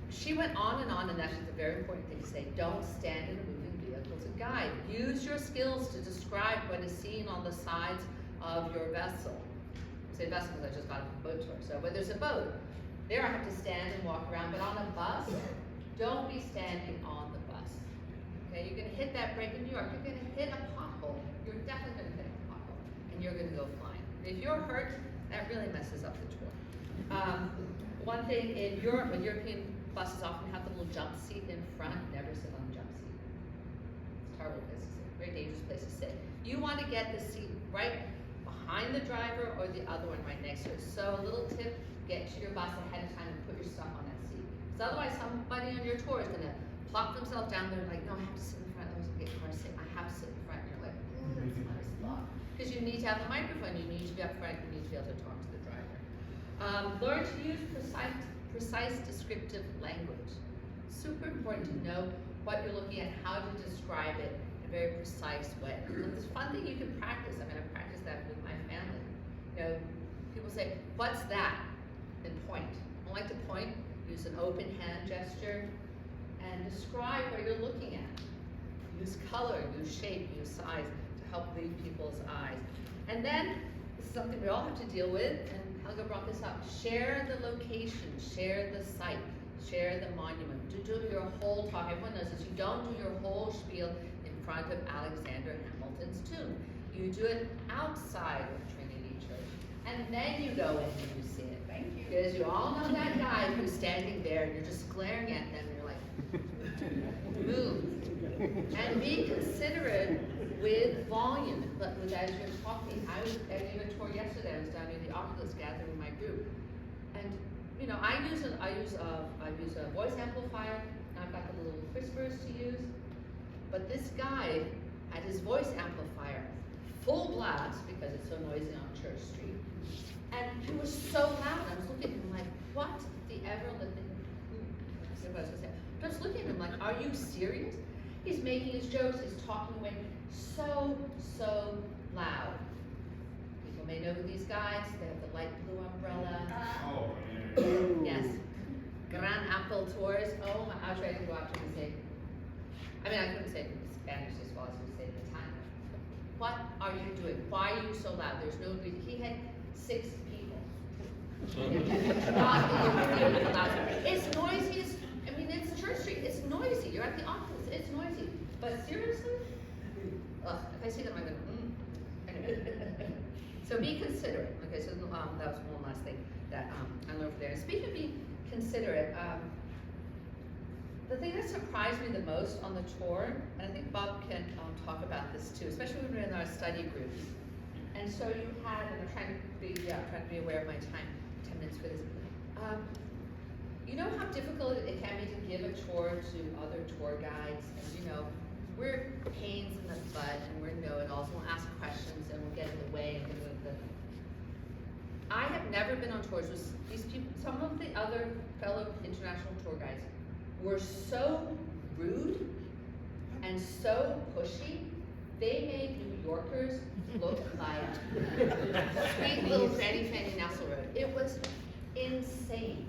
Speaker 8: She went on, and that's just a very important thing to say. Don't stand in a moving vehicle to guide. Use your skills to describe what is seen on the sides of your vessel. I say vessel because I just got off a boat tour. So when there's a boat, There I have to stand and walk around, but on a bus, don't be standing on the bus. Okay, you're gonna hit that break in New York, you're gonna hit a pothole, you're definitely gonna hit a pothole, and you're gonna go flying. If you're hurt, that really messes up the tour. One thing in Europe, when European buses often have the little jump seat in front, never sit on the jump seat. It's a terrible place to sit, very dangerous place to sit. You wanna get the seat right behind the driver or the other one right next to it. So a little tip, get to your bus ahead of time and put your stuff on that seat. Because otherwise somebody on your tour is gonna plop themselves down there like, no, I have to sit in the front, I was gonna get car sick, I have to sit in the front, and you're like, that's not a slot. Because you need to have the microphone, you need to be up front, you need to be able to talk to the driver. Learn to use precise descriptive language. Super important to know what you're looking at, how to describe it in a very precise way. And it's a fun thing you can practice. I mean, I practice that with my family. You know, people say, what's that? And point. I like to point, use an open hand gesture, and describe what you're looking at. Use color, use shape, use size to help lead people's eyes. And then, this is something we all have to deal with, and Helga brought this up. Share the location, share the site, share the monument. Do your whole talk. Everyone knows this. You don't do your whole spiel in front of Alexander Hamilton's tomb. You do it outside of Trinity Church. And then you go in and you see it. Thank you. Because you all know that guy who's standing there and you're just glaring at them and you're like, move. And be considerate with volume. But as you're talking, I was giving a tour yesterday. I was down near the Oculus gathering with my group. And you know, I use a voice amplifier, and I've got the little whispers to use. But this guy had his voice amplifier full blast because it's so noisy on Church Street. And he was so loud. I was looking at him like, what the ever living? I said what I was gonna say. But I was looking at him like, are you serious? He's making his jokes. He's talking away so loud. People may know who these guys. They have the light blue umbrella.
Speaker 9: Oh,
Speaker 8: Yes. Gran Apple Tours. Oh my, I was ready to go out to and say, I mean, I couldn't say it in Spanish as well as I would say it in Italian. What are you doing? Why are you so loud? There's no reason. He had 6 people. It's noisy. I mean, it's Church Street. It's noisy. You're at the Oculus. It's noisy. But seriously? Ugh, if I see them, I'm going Anyway. So be considerate. Okay, so that was one last thing that I learned from there. And speaking of being considerate, the thing that surprised me the most on the tour, and I think Bob can talk about this too, especially when we were in our study groups. And so you had, and I'm trying to be aware of my time, 10 minutes for this. You know how difficult it can be to give a tour to other tour guides, and you know, we're pains in the butt, and we're know-it-alls, and we'll ask questions, and we'll get in the way, and I have never been on tours with these people. Some of the other fellow international tour guides were so rude and so pushy, they made New Yorkers look like sweet little Fanny Nesselrode. It was insane.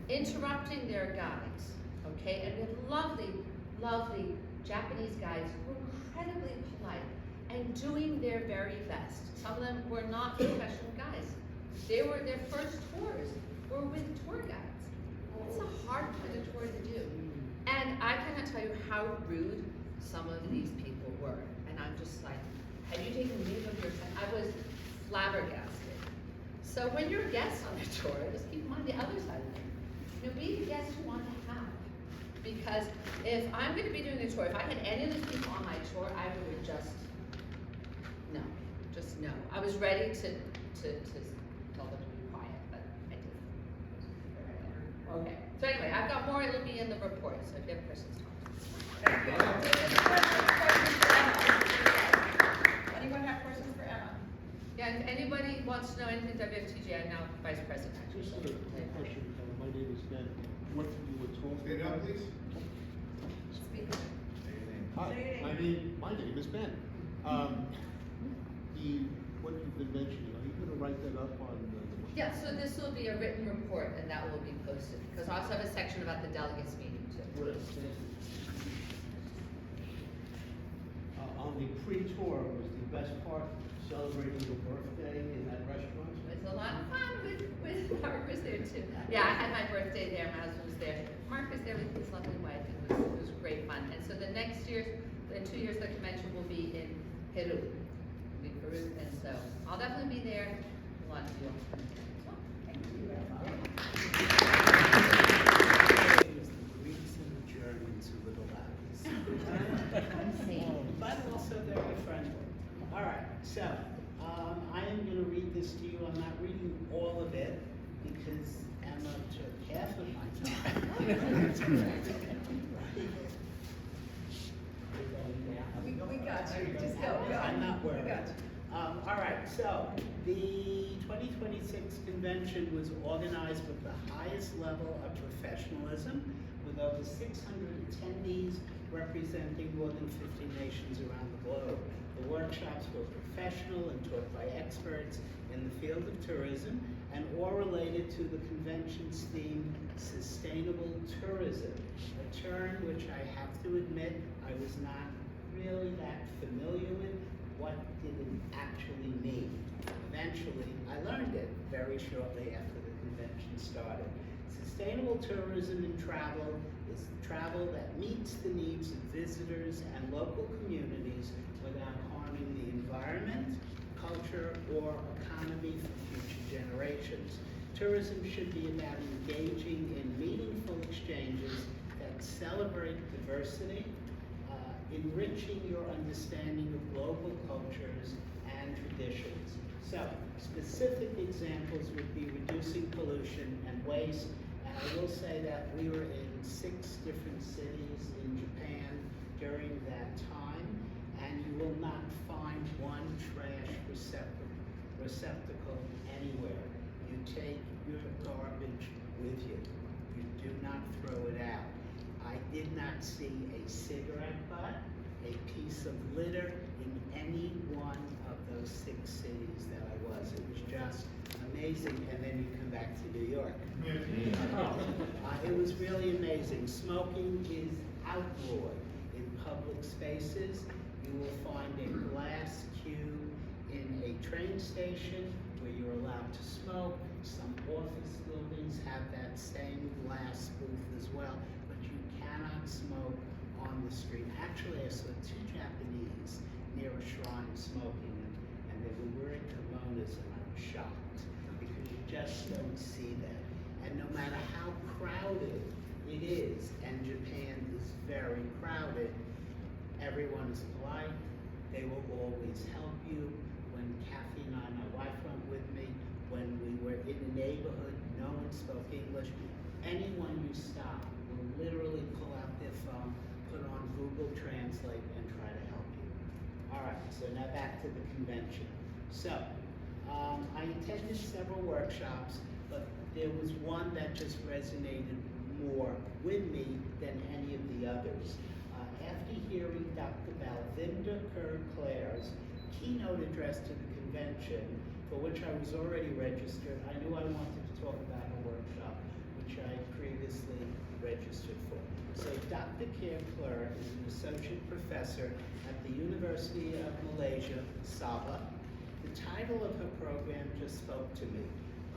Speaker 8: Interrupting their guides, okay? And we had lovely Japanese guides who were incredibly polite and doing their very best. Some of them were not professional guides. Their first tours were with tour guides. It's a hard kind of tour to do. And I cannot tell you how rude some of these people were. And I'm just like, have you taken leave of your time? I was flabbergasted. So when you're guests on a tour, just keep in mind the other side of it. You know, be the guest you want to have. Because if I'm going to be doing a tour, if I had any of these people on my tour, I would just no. I was ready to tell them to be quiet, but I didn't. Okay. So anyway, I've got more. It'll be in the report. So if you have questions, talk.
Speaker 1: Anyone have questions for Emma?
Speaker 8: Yeah, if anybody wants to know anything WFTGA, I'm now Vice President. Actually.
Speaker 2: Just a question. My name is Ben. What you were talking
Speaker 9: Stand up,
Speaker 2: about?
Speaker 9: please.
Speaker 2: Hi, my name is Ben. What you've been mentioning, are you going to write that up on the?
Speaker 8: Yeah, so this will be a written report and that will be posted, because I also have a section about the delegates meeting too.
Speaker 2: On the pre-tour, was the best part celebrating your birthday in that restaurant?
Speaker 8: It was a lot of fun with Mark was there too. Yeah, I had my birthday there, my husband was there. Mark was there with his lovely wife, and it was great fun. And so the next year, in 2 years, the convention will be in Peru. And so I'll definitely be there. A lot of you all. So, thank you.
Speaker 4: Greeks and the Germans who live but also very friendly. All right, so I am going to read this to you. I'm not reading all of it because Emma took half of my time.
Speaker 1: We got you. Just go.
Speaker 4: I'm not worried.
Speaker 1: We got you.
Speaker 4: All right, so the 2026 convention was organized with the highest level of professionalism, with over 600 attendees representing more than 50 nations around the globe. The workshops were professional and taught by experts in the field of tourism and all related to the convention's theme, sustainable tourism, a term which I have to admit I was not really that familiar with. What did it actually mean? Eventually, I learned it very shortly after the convention started. Sustainable tourism and travel is travel that meets the needs of visitors and local communities without harming the environment, culture, or economy for future generations. Tourism should be about engaging in meaningful exchanges that celebrate diversity, enriching your understanding of global cultures and traditions. So, specific examples would be reducing pollution and waste. And I will say that we were in 6 different cities in Japan during that time, and you will not find one trash receptacle anywhere. You take your garbage with you. You do not throw it out. I did not see a cigarette butt, a piece of litter in any one of those 6 cities that I was. It was just amazing, and then you come back to New York. It was really amazing. Smoking is outlawed in public spaces. You will find a glass cube in a train station where you're allowed to smoke. Some office buildings have that same glass booth as well, but you cannot smoke on the street. Actually, I saw 2 Japanese near a shrine smoking, and they were wearing kimonos, and I was shocked because you just don't see that. And no matter how crowded it is, and Japan is very crowded, everyone is polite. They will always help you. When Kathy and I, my wife, went with me, when we were in a neighborhood, no one spoke English. Anyone you stop will literally pull out their phone, put on Google Translate, and try to help you. All right, so now back to the convention. So, I attended several workshops, but there was one that just resonated more with me than any of the others. After hearing Dr. Balvinda Kerr-Clare's keynote address to the convention, for which I was already registered, I knew I wanted to talk about a workshop, which I previously registered for. So Dr. Kerr-Clare is an associate professor at the University of Malaysia, Sabah. The title of her program just spoke to me,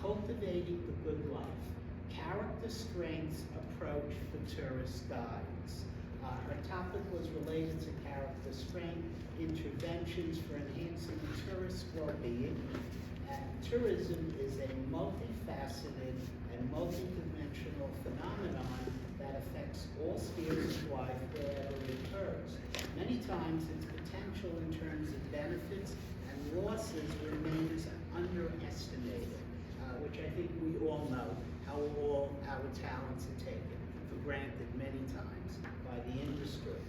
Speaker 4: Cultivating the Good Life, Character Strengths Approach for Tourist Guides. Her topic was related to character strength, interventions for enhancing tourist well-being. Tourism is a multifaceted and multidimensional phenomenon that affects all spheres of life wherever it occurs. Many times its potential in terms of benefits and losses remains underestimated, which I think we all know how all our talents are taken for granted many times by the industry.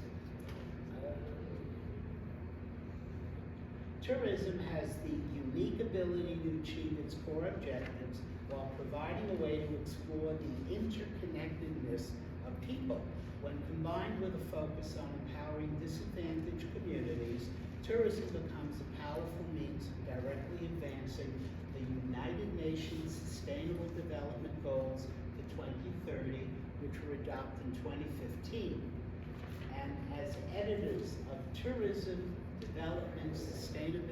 Speaker 4: Tourism has the unique ability to achieve its core objectives while providing a way to explore the interconnectedness of people. When combined with a focus on empowering disadvantaged communities, tourism becomes a powerful means of directly advancing the United Nations Sustainable Development Goals for 2030, which were adopted in 2015. And as editors of Tourism, Development, Sustainability,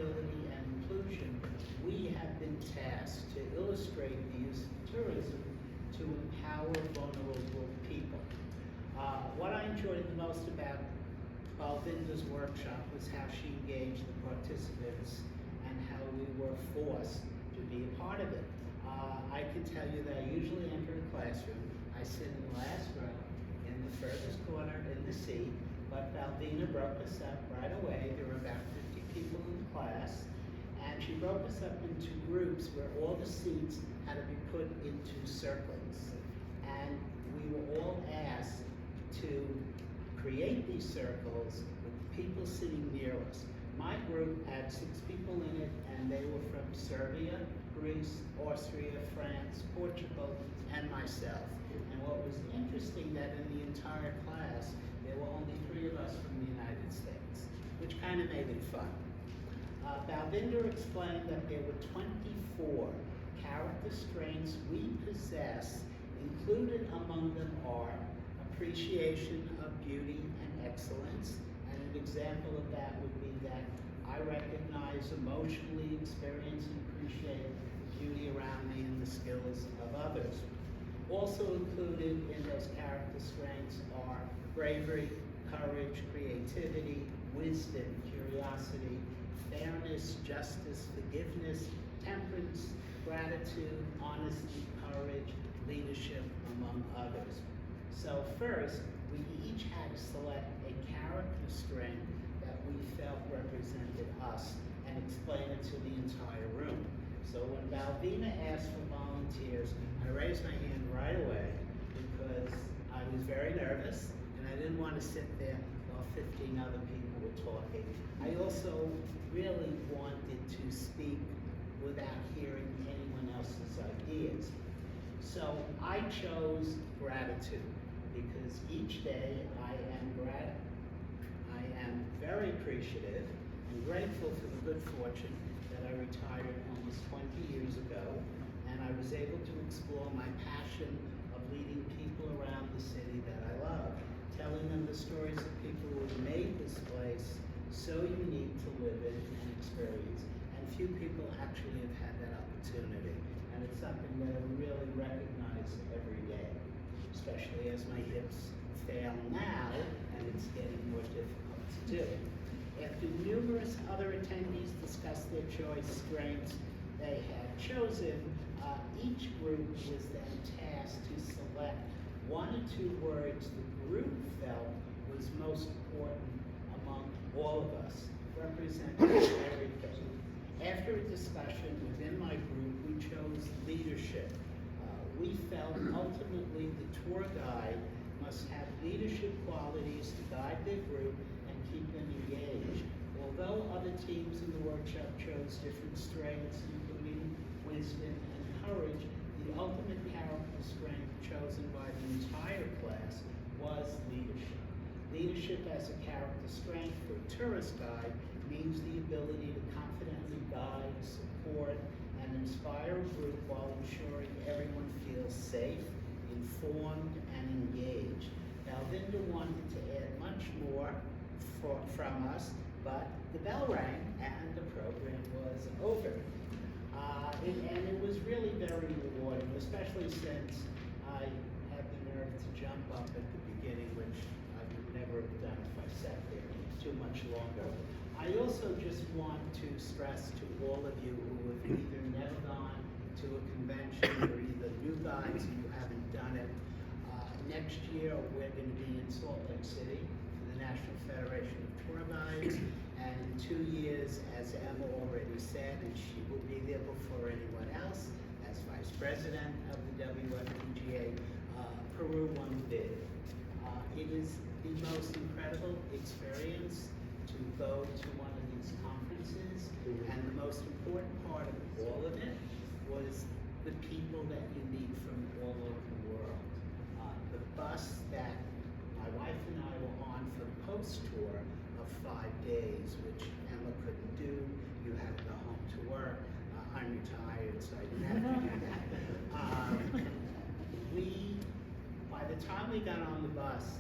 Speaker 4: to empower vulnerable people. What I enjoyed the most about Balvinda's workshop was how she engaged the participants and how we were forced to be a part of it. I can tell you that I usually enter a classroom, I sit in the last row, in the furthest corner in the seat, but Balvinda broke us up right away. There were about 50 people in the class, and she broke us up into groups where all the seats had to be put into circles. And we were all asked to create these circles with people sitting near us. My group had 6 people in it, and they were from Serbia, Greece, Austria, France, Portugal, and myself. And what was interesting that in the entire class, there were only 3 of us from the United States, which kind of made it fun. Balvinda explained that there were 24 character strengths we possess. Included among them are appreciation of beauty and excellence. And an example of that would be that I recognize, emotionally experience, and appreciate the beauty around me and the skills of others. Also included in those character strengths are bravery, courage, creativity, wisdom, curiosity, fairness, justice, forgiveness, temperance, gratitude, honesty, courage, leadership, among others. So first, we each had to select a character strength that we felt represented us and explain it to the entire room. So when Balvinda asked for volunteers, I raised my hand right away because I was very nervous and I didn't want to sit there while 15 other people were talking. I also really wanted to speak without hearing anyone else's ideas. So I chose gratitude because each day I am very appreciative and grateful for the good fortune that I retired almost 20 years ago, and I was able to explore my passion of leading people around the city that I love, telling them the stories of people who have made this place so unique to live in and experience. And few people actually have had that opportunity. And it's something that I really recognize every day, especially as my hips fail now and it's getting more difficult to do. After numerous other attendees discussed their choice strengths they had chosen, each group was then tasked to select 1 or 2 words the group felt was most important among all of us, representing everything. After a discussion within my group, we chose leadership. We felt ultimately the tour guide must have leadership qualities to guide their group and keep them engaged. Although other teams in the workshop chose different strengths, including wisdom and courage, the ultimate character strength chosen by the entire class was leadership. Leadership as a character strength for a tourist guide means the ability to confidently guide, support, and inspire a group while ensuring everyone feels safe, informed, and engaged. Balvinda wanted to add much more from us, but the bell rang and the program was over. And it was really very rewarding, especially since I had the nerve to jump up at the beginning, which I would never have done if I sat there too much longer. I also just want to stress to all of you who have either never gone to a convention or either new guides and you haven't done it, next year we're going to be in Salt Lake City for the National Federation of Tour Guides, and in 2 years, as Emma already said, and she will be there before anyone else, as Vice President of the WFTGA, Peru won bid. It is the most incredible experience to go to one of these conferences, and the most important part of all of it was the people that you meet from all over the world. The bus that my wife and I were on for the post tour of 5 days, which Emma couldn't do. You had to go home to work. I'm retired, so I didn't have to do that. By the time we got on the bus,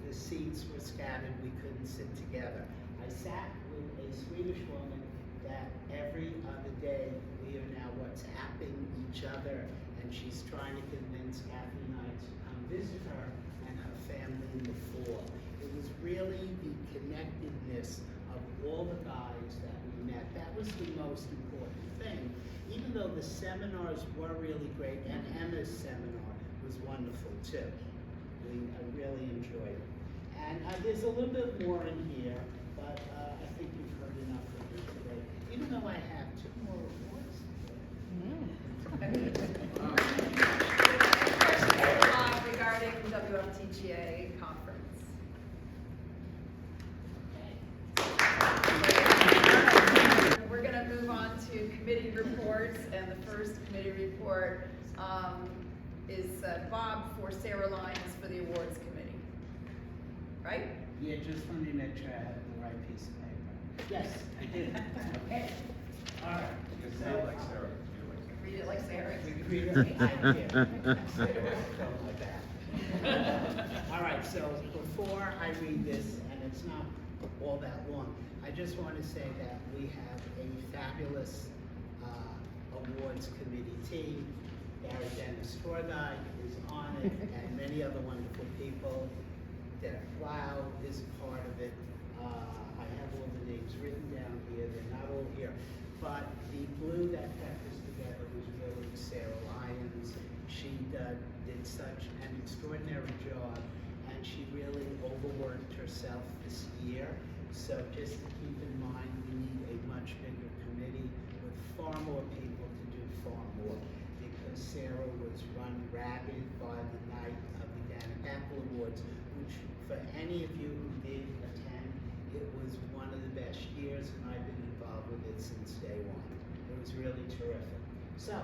Speaker 4: the seats were scattered. We couldn't sit together. I sat with a Swedish woman that every other day we are now WhatsApping each other and and she's trying to convince Kathy and I to come visit her and her family in the fall. It was really the connectedness of all the guys that we met. That was the most important thing. Even though the seminars were really great, and Emma's seminar was wonderful too. I really enjoyed it. And there's a little bit more in here, but I think you've heard enough of me today. Even though I have 2 more reports.
Speaker 1: Regarding WFTGA conference. We're going to move on to committee reports, and the first committee report is Bob for Sarah Lyons for the awards committee. Right?
Speaker 4: Yeah, just let me make sure I have the right piece of paper. Yes, I did. Okay. All right.
Speaker 9: You can say it like Sarah.
Speaker 1: Read it like Sarah.
Speaker 4: Read it like I did. Like that. All right, so before I read this, and it's not all that long, I just want to say that we have a fabulous awards committee team. Gary Dennis Torguy is on it, and many other wonderful people. Derek Lau is part of it. I have all the names written down here. They're not all here. But the glue that kept us together was really Sarah Lyons. She did such an extraordinary job, and she really overworked herself this year. So just to keep in mind, we need a much bigger committee with far more people to do far more, because Sarah was run ragged by the night of the GANYC Apple Awards, which for any of you who did attend, it was one of the best years, and I've been involved with it since day one. It was really terrific. So,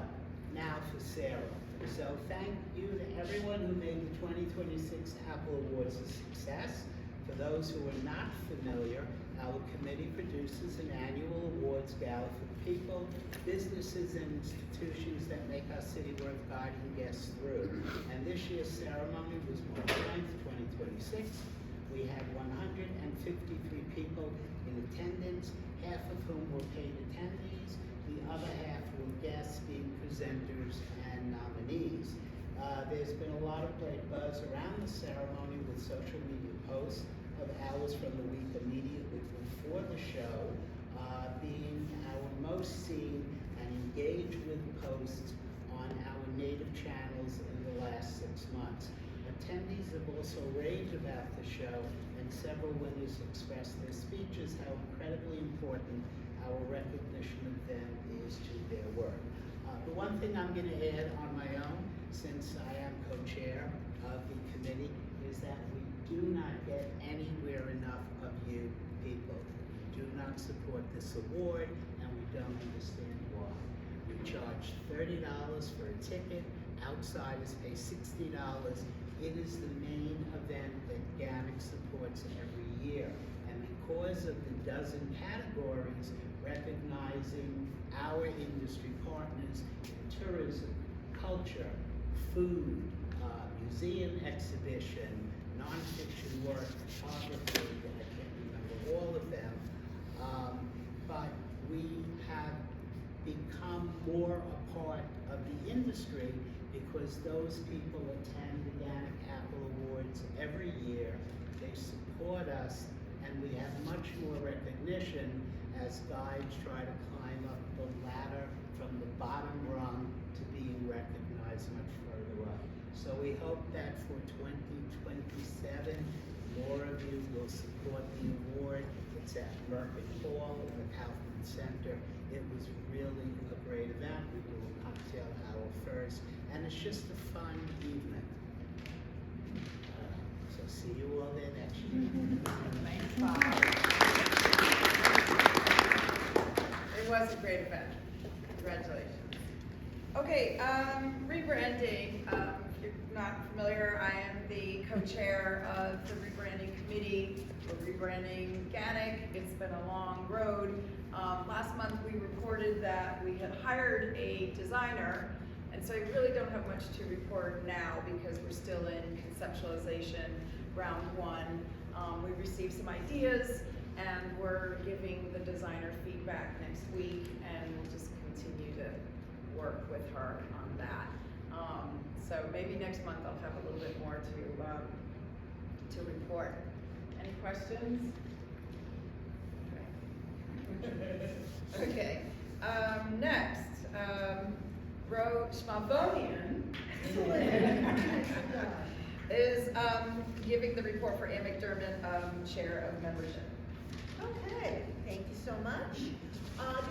Speaker 4: now for Sarah. So thank you to everyone who made the 2026 Apple Awards a success. For those who are not familiar, our committee produces an annual awards gala for people, businesses, and institutions that make our city worth guiding guests through. And this year's ceremony was March 9th, 2026. We had 153 people in attendance, half of whom were paid attendees. The other half were guests, being presenters and nominees. There's been a lot of great buzz around the ceremony with social media posts of ours from the week immediately before the show being our most seen and engaged with posts on our native channels in the last 6 months. Attendees have also raved about the show, and several winners expressed their speeches how incredibly important our recognition of them is to their work. The one thing I'm going to add on my own, since I am co-chair of the committee, is that we do not get anywhere enough of you people. We do not support this award, and we don't understand why. We charge $30 for a ticket. Outsiders pay $60. It is the main event that GANYC supports every year. And because of the dozen categories recognizing our industry partners in tourism, culture, food, museum exhibition, nonfiction work, photography, I can't remember all of them, but we have become more a part of the industry because those people attend the GANYC Apple Awards every year. They support us, and we have much more recognition as guides try to climb up the ladder from the bottom rung to being recognized much further up. So we hope that for 2027, more of you will support the award. It's at Merkin Hall in the Kaufman Center. It was really a great event. We do a cocktail hour first, and it's just a fun evening. So see you all there next year.
Speaker 1: Thanks, Bob. It was a great event. Congratulations. Okay, rebranding. If you're not familiar, I am the co-chair of the rebranding committee. We're rebranding GANYC. It's been a long road. Last month we reported that we had hired a designer, and so I really don't have much to report now because we're still in conceptualization round 1. We received some ideas, and we're giving the designer feedback next week, and we'll just continue to work with her on that. So maybe next month I'll have a little bit more to report. Any questions? Okay. Next, Schmabonian is giving the report for Ann McDermott, Chair of Membership.
Speaker 5: Okay, thank you so much.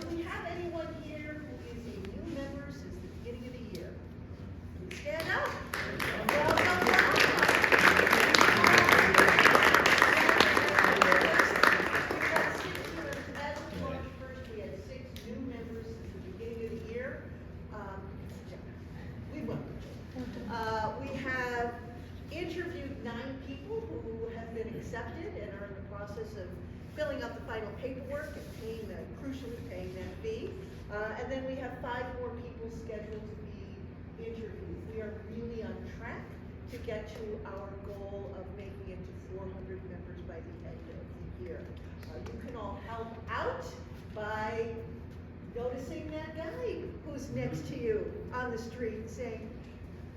Speaker 5: Do we have anyone here who is a new member since the beginning of the year? Please stand up. As of March 1st, we had 6 new members since the beginning of the year. We have interviewed 9 people who have been accepted and are in the process of filling out the final paperwork and crucially paying that fee. And then we have 5 more people scheduled to be interviewed. We are really on track to get to our goal of making it to 400 members by the end of the year. You can all help out by noticing that guy who's next to you on the street and saying,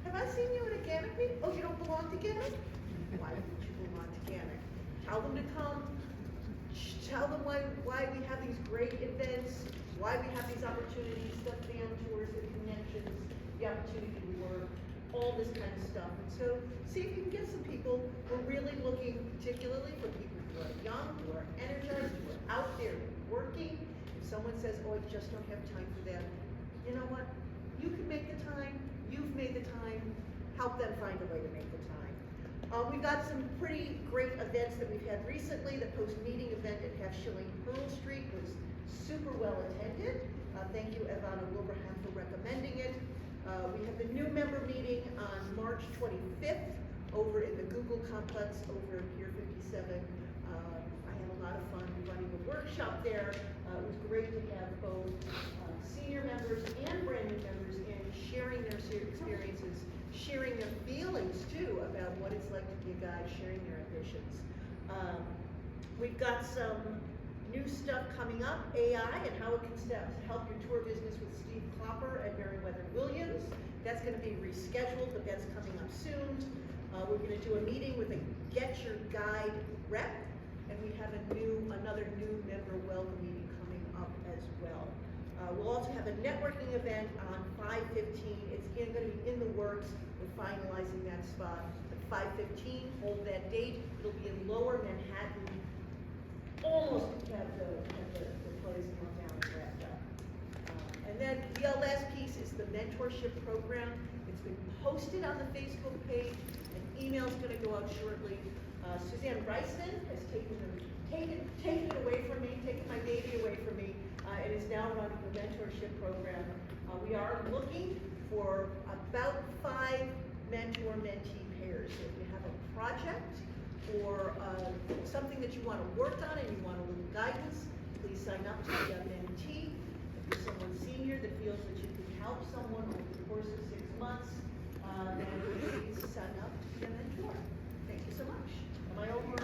Speaker 5: "Have I seen you at a GANYC meeting? Oh, you don't belong to GANYC? Why don't you belong to GANYC?" Tell them to come. Tell them why we have these great events, why we have these opportunities, the fan tours, the connections, the opportunity to work, all this kind of stuff. And so see if you can get some people. We're really looking particularly for people who are young, who are energized, who are out there working. If someone says, "Oh, I just don't have time for that," you know what? You can make the time. You've made the time. Help them find a way to make the time. We've got some pretty great events that we've had recently. The post-meeting event at Half Shilling Pearl Street was super well attended. Thank you, Ivana Wilbraham, for recommending it. We have the new member meeting on March 25th over in the Google complex over at Pier 57. I had a lot of fun running the workshop there. It was great to have both senior members and brand new members in sharing their experiences, sharing their feelings too about what it's like to be a guide, sharing their ambitions. We've got some new stuff coming up, AI and how it can help your tour business with Steve Klopper and Merriweather-Williams. That's going to be rescheduled, but that's coming up soon. We're going to do a meeting with a Get Your Guide rep, and we have another new member welcome meeting coming up as well. We'll also have a networking event on 5/15. It's going to be in the works. We're finalizing that spot at 5/15. Hold that date. It'll be in Lower Manhattan. Almost have the place down wrapped up. And then the last piece is the mentorship program. It's been posted on the Facebook page. An email's going to go out shortly. Suzanne Reisman has taken it away from me, taken my baby away from me, and is now running the mentorship program. We are looking for about 5 mentor-mentee pairs. If you have a project or something that you want to work on and you want a little guidance, please sign up to be a mentee. If you're someone senior that feels that you can help someone over the course of 6 months, then please sign up to be a mentor. Thank you so much. Am I over?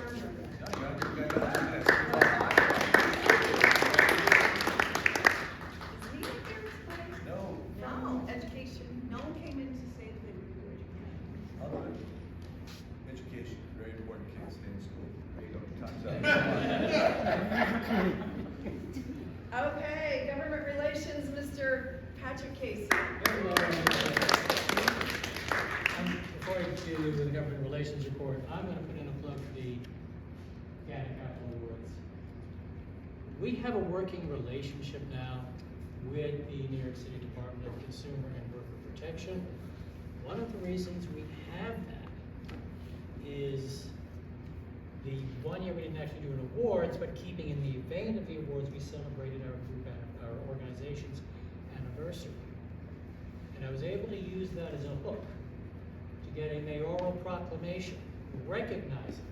Speaker 5: No. Education. No one came in to say that they would do education.
Speaker 21: Other than education, very important, can't stay in school. There you go, time's up.
Speaker 1: Okay, government relations, Mr. Patrick Casey.
Speaker 22: Before I do the government relations report, I'm going to put in a plug for the GANYC Awards. We have a working relationship now with the New York City Department of Consumer and Worker Protection. One of the reasons we have that is the one year we didn't actually do an awards, but keeping in the vein of the awards, we celebrated our organization's anniversary. And I was able to use that as a hook to get a mayoral proclamation recognizing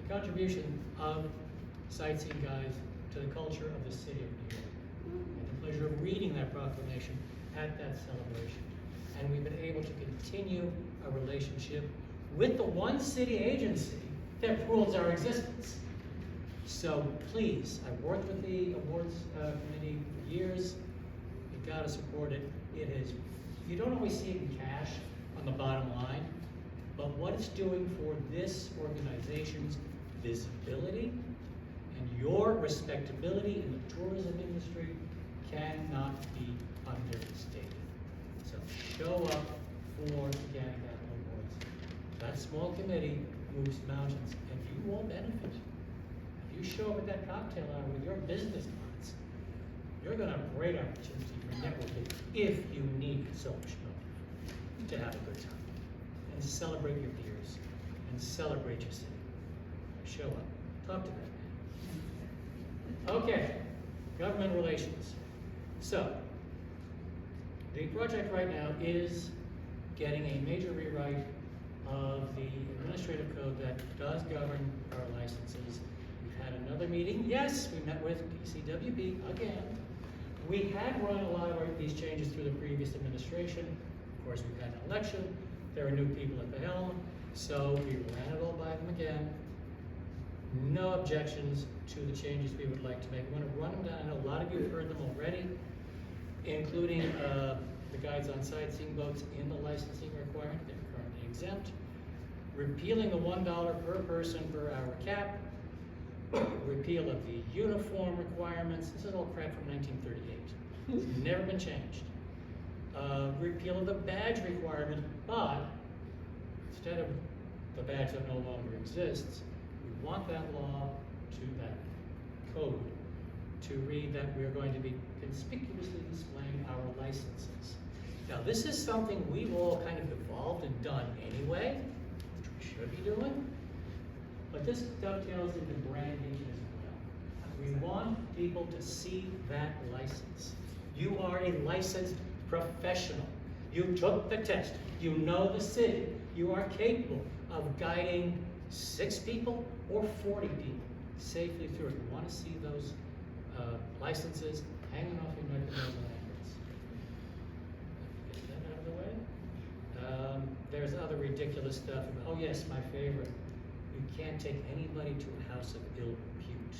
Speaker 22: the contribution of sightseeing guides to the culture of the city of New York. I had the pleasure of reading that proclamation at that celebration. And we've been able to continue a relationship with the one city agency that rules our existence. So please, I've worked with the awards committee for years. You've got to support it. It has You don't always see it in cash on the bottom line, but what it's doing for this organization's visibility and your respectability in the tourism industry cannot be understated. So show up for the GANYC Capital Awards. That small committee moves mountains, and you will benefit. If you show up at that cocktail hour with your business cards, you're gonna have a great opportunity for networking if you need so much money to have a good time and celebrate your peers and celebrate your city. Show up, talk to that man. Okay, government relations. So, the project right now is getting a major rewrite of the administrative code that does govern our licenses. We've had another meeting. Yes, we met with DCWP again. We had run a lot of these changes through the previous administration. Of course, we've had an election. There are new people at the helm. So we ran it all by them again. No objections to the changes we would like to make. I'm going to run them down. I know a lot of you have heard them already, including the guides on sightseeing boats in the licensing requirement. They're currently exempt. Repealing the $1 per person per hour cap. Repeal of the uniform requirements. This is all crap from 1938. It's never been changed. Repeal of the badge requirement, but instead of the badge that no longer exists, we want that law that code to read that we're going to be conspicuously displaying our licenses. Now, this is something we've all kind of evolved and done anyway, which we should be doing, but this dovetails into branding as well. We want people to see that license. You are a licensed professional. You took the test. You know the city. You are capable of guiding 6 people or 40 people safely through it. You want to see those licenses hanging off your neck and nose and anchors. Get that out of the way. There's other ridiculous stuff. Oh yes, my favorite. You can't take anybody to a house of ill repute.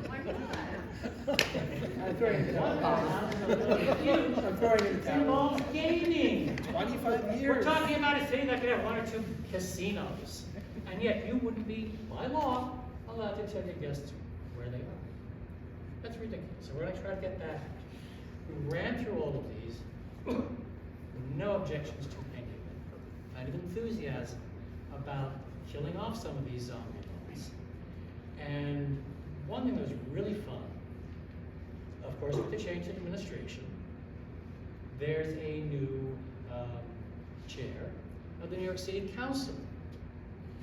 Speaker 1: Why not?
Speaker 22: I'm throwing it out. I'm throwing it out. Involves gaming.
Speaker 16: 25 years.
Speaker 22: We're talking about a city that could have 1 or 2 casinos, and yet you wouldn't be, by law, allowed to tell your guests where they are. That's ridiculous. So we're going to try to get that out. We ran through all of these. No objections to any of it. Kind of enthusiasm about killing off some of these zombie laws. And one thing that was really fun, of course, with the change in administration, there's a new chair of the New York City Council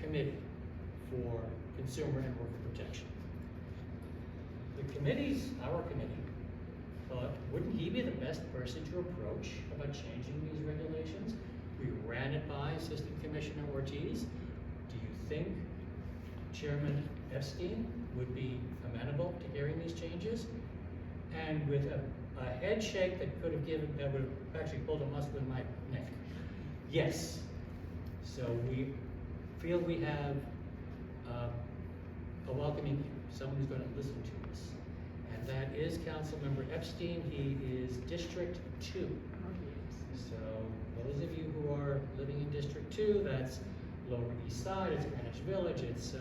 Speaker 22: Committee for Consumer and Worker Protection. The committee's, our committee, thought, wouldn't he be the best person to approach about changing these regulations? We ran it by Assistant Commissioner Ortiz. Do you think Chairman Epstein would be amenable to hearing these changes? And with a head shake that could have given, that would have actually pulled a muscle in my neck. Yes. So we feel we have a welcoming ear, someone who's going to listen to us. And that is Councilmember Epstein. He is District 2. So those of you who are living in District 2, that's Lower East Side, it's Greenwich Village, it's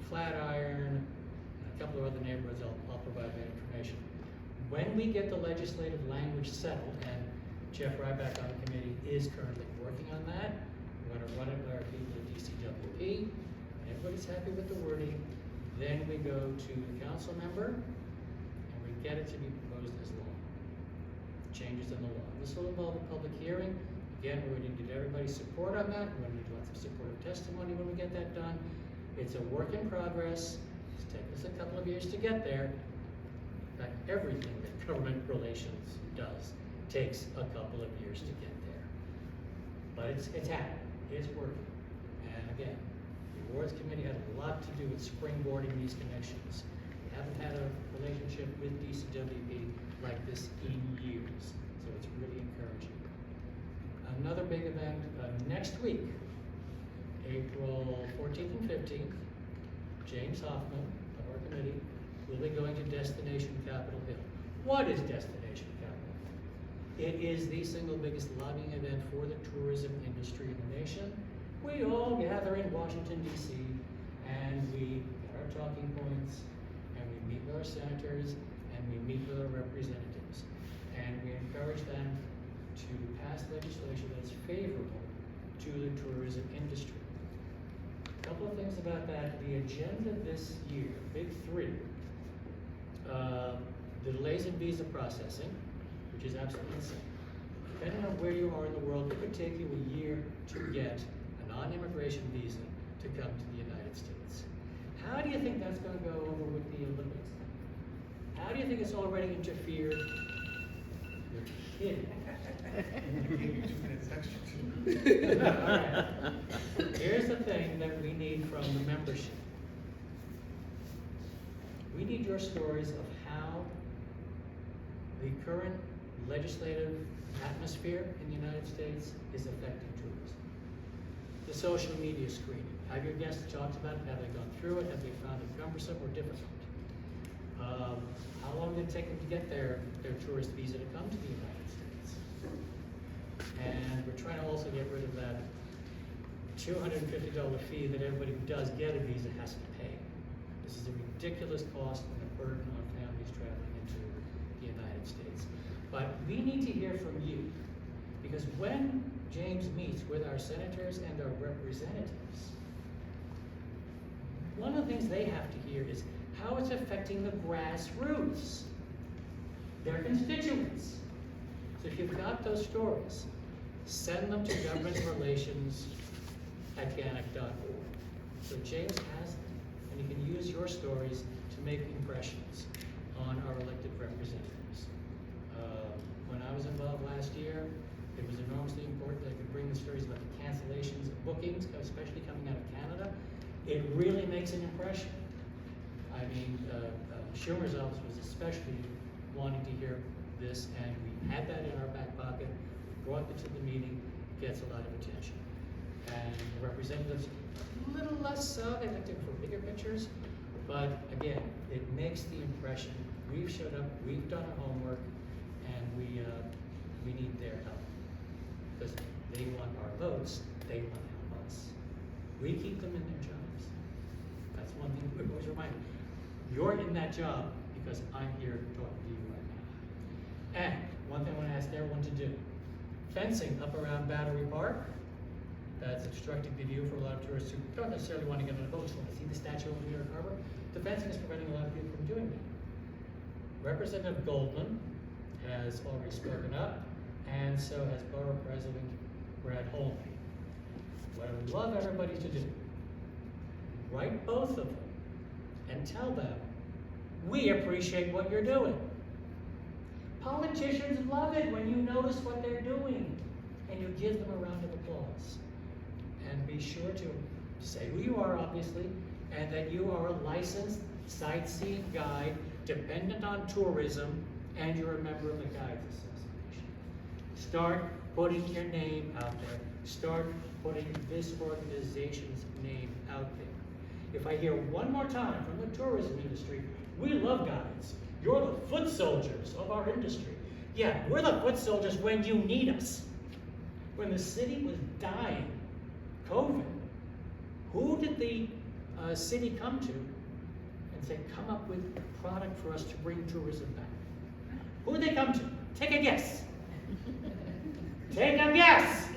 Speaker 22: Flatiron, and a couple of other neighborhoods. I'll provide that information. When we get the legislative language settled, and Jeff Ryback on the committee is currently working on that, we're going to run it by our people at DCWP, and everybody's happy with the wording. Then we go to the council member, and we get it to be proposed as law. Changes in the law. This will involve a public hearing. Again, we're going to need everybody's support on that. We're going to need lots of supportive testimony when we get that done. It's a work in progress. It's taken us a couple of years to get there. In fact, everything that government relations does takes a couple of years to get there. But it's happening. It's working. And again, the awards committee had a lot to do with springboarding these connections. We haven't had a relationship with DCWP like this in years. So it's really encouraging. Another big event next week, April 14th and 15th, James Hoffman of our committee will be going to Destination Capitol Hill. What is Destination Capitol Hill? It is the single biggest lobbying event for the tourism industry in the nation. We all gather in Washington, D.C., and we get our talking points, and we meet with our senators, and we meet with our representatives. And we encourage them to pass legislation that's favorable to the tourism industry. A couple of things about that. The agenda this year, big three, the delays in visa processing, which is absolutely insane. Depending on where you are in the world, it could take you a year to get a non-immigration visa to come to the United States. How do you think that's going to go over with the Olympics? How do you think it's already interfered? You're kidding.
Speaker 9: I gave you 2 minutes extra.
Speaker 22: All right. Here's the thing that we need from the membership. We need your stories of how the current legislative atmosphere in the United States is affecting tourism. The social media screening. Have your guests talked about it? Have they gone through it? Have they found it cumbersome or difficult? How long did it take them to get their tourist visa to come to the United States? And we're trying to also get rid of that $250 fee that everybody who does get a visa has to pay. This is a ridiculous cost and a burden on families traveling into the United States. But we need to hear from you, because when James meets with our senators and our representatives, one of the things they have to hear is how it's affecting the grassroots, their constituents. So if you've got those stories, send them to governmentrelations@GANYC.org. So James has them, and he can use your stories to make impressions on our elected representatives. When I was involved last year, it was enormously important that I could bring the stories about the cancellations of bookings, especially coming out of Canada. It really makes an impression. I mean, Schumer's office was especially wanting to hear this, and we had that in our back pocket, brought it to the meeting, gets a lot of attention. And the representatives, a little less so, they like to for bigger pictures, but again, it makes the impression. We've showed up, we've done our homework, and we need their help. Because they want our votes, they want to help us. We keep them in their jobs. That's one thing we always remind them. You're in that job because I'm here talking to you right now. And one thing I want to ask everyone to do, fencing up around Battery Park, that's obstructing the view for a lot of tourists who don't necessarily want to get on a boat, just want to see the statue over New York Harbor. The fencing is preventing a lot of people from doing that. Representative Goldman has already spoken up, and so has Borough President Brad Holman. What I would love everybody to do, write both of them and tell them, we appreciate what you're doing. Politicians love it when you notice what they're doing and you give them a round of applause. And be sure to say who you are, obviously, and that you are a licensed sightseeing guide dependent on tourism, and you're a member of the Guides Association. Start putting your name out there. Start putting this organization's name out there. If I hear one more time from the tourism industry, we love guides. You're the foot soldiers of our industry. Yeah, we're the foot soldiers when you need us. When the city was dying, COVID, who did the city come to and say, come up with a product for us to bring tourism back? Who did they come to? Take a guess. Take a guess.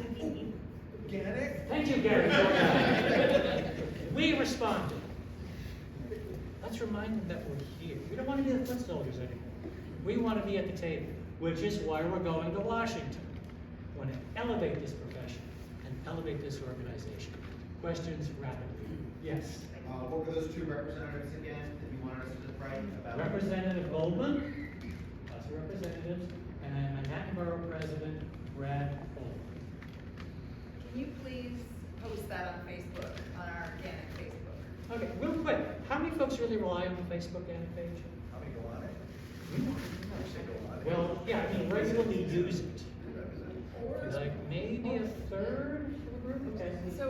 Speaker 9: GANYC?
Speaker 22: Thank you, Gary. We responded. Let's remind them that we're here. We don't want to be the foot soldiers anymore. We want to be at the table, which is why we're going to Washington. We want to elevate this profession and elevate this organization. Questions rapidly. Yes.
Speaker 14: What were those 2 representatives again that you wanted us to write about?
Speaker 22: Representative Goldman, us representatives, and Manhattan Borough President Brad Holman.
Speaker 1: Can you please post that on Facebook, on our GANYC Facebook?
Speaker 22: Okay, real quick, how many folks really rely on the Facebook GANYC page?
Speaker 14: How many go on it?
Speaker 22: Well, yeah, I mean, regularly use it. Like maybe a third of the group? Okay.
Speaker 1: So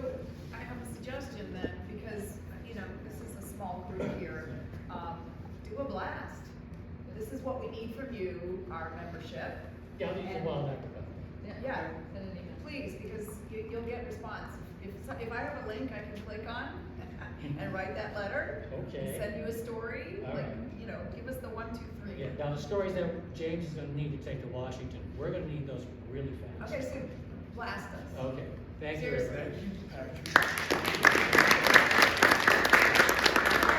Speaker 1: I have a suggestion then, because, you know, this is a small group here, do a blast. This is what we need from you, our membership.
Speaker 22: Yeah, I'll use the wild actor.
Speaker 1: Yeah,
Speaker 8: Send an email.
Speaker 1: please, because you'll get response. If I have a link I can click on and write that letter,
Speaker 22: Okay.
Speaker 1: send you a story,
Speaker 22: All
Speaker 1: like,
Speaker 22: right.
Speaker 1: you know, give us the 1, 2, 3.
Speaker 22: Yeah, now the stories that James is gonna need to take to Washington, we're gonna need those really fast.
Speaker 1: Okay, so blast us.
Speaker 22: Okay, thank you.
Speaker 1: Seriously.
Speaker 22: everybody.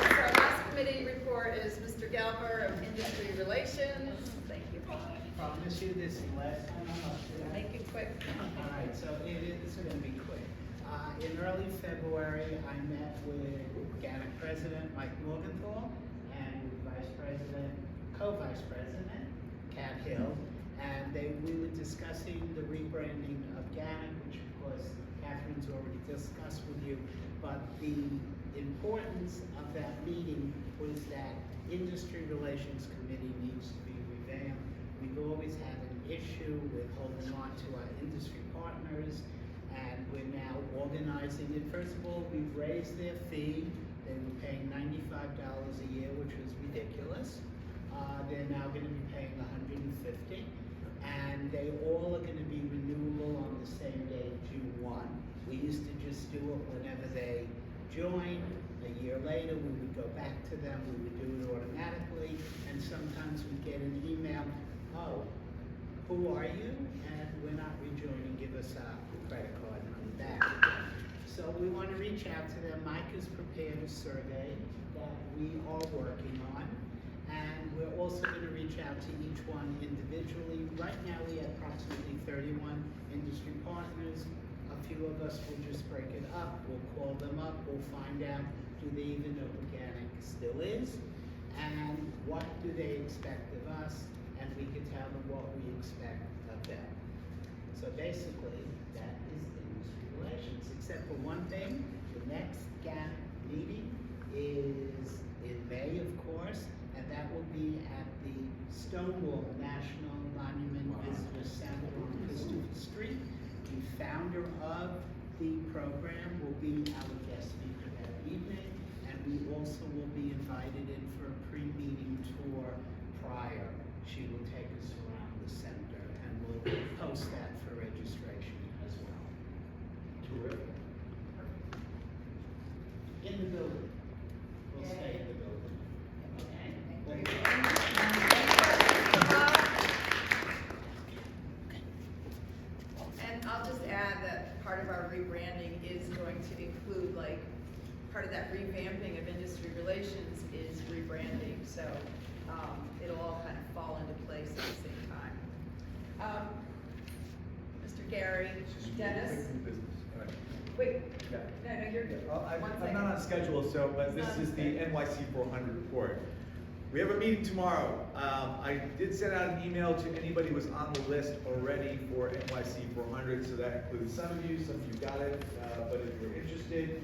Speaker 1: So our last committee report is Mr. Gelber of Industry Relations. Thank you.
Speaker 4: Promise you this is the last time I'm up here.
Speaker 1: Make it quick.
Speaker 4: All right, so it is going to be quick. In early February, I met with GANYC President Mike Morgenthau and Vice President, Co-Vice President Kat Hill, and we were discussing the rebranding of GANYC, which of course Catherine's already discussed with you, but the importance of that meeting was that Industry Relations Committee needs to be revamped. We've always had an issue with holding on to our industry partners, and we're now organizing it. First of all, we've raised their fee. They were paying $95 a year, which was ridiculous. They're now gonna be paying $150, and they all are gonna be renewable on the same day, June 1. We used to just do it whenever they joined. A year later, we would go back to them, we would do it automatically, and sometimes we'd get an email, oh, who are you? And we're not rejoining, give us a credit card money back. So we want to reach out to them. Mike has prepared a survey that we are working on, and we're also going to reach out to each one individually. Right now, we have approximately 31 industry partners. A few of us will just break it up. We'll call them up. We'll find out, do they even know who GANYC still is? And what do they expect of us? And we can tell them what we expect of them. So basically, that is industry relations, except for one thing. The next GANYC meeting is in May, of course, and that will be at the Stonewall National Monument Visitor Center on Christopher Street. The founder of the program will be our guest speaker that evening, and we also will be invited in for a pre-meeting tour prior. She will take us around the center, and we'll post that for registration as well.
Speaker 22: Terrific.
Speaker 4: In the building. We'll stay in the building.
Speaker 1: And I'll just add that part of our rebranding is going to include, like, part of that revamping of industry relations is rebranding, so it'll all kind of fall into place at the same time. Mr. Gary, Dennis? Wait, no, you're good.
Speaker 12: I'm not on schedule, but this is the NYC 400 report. We have a meeting tomorrow. I did send out an email to anybody who was on the list already for NYC 400, so that includes some of you got it, but if you're interested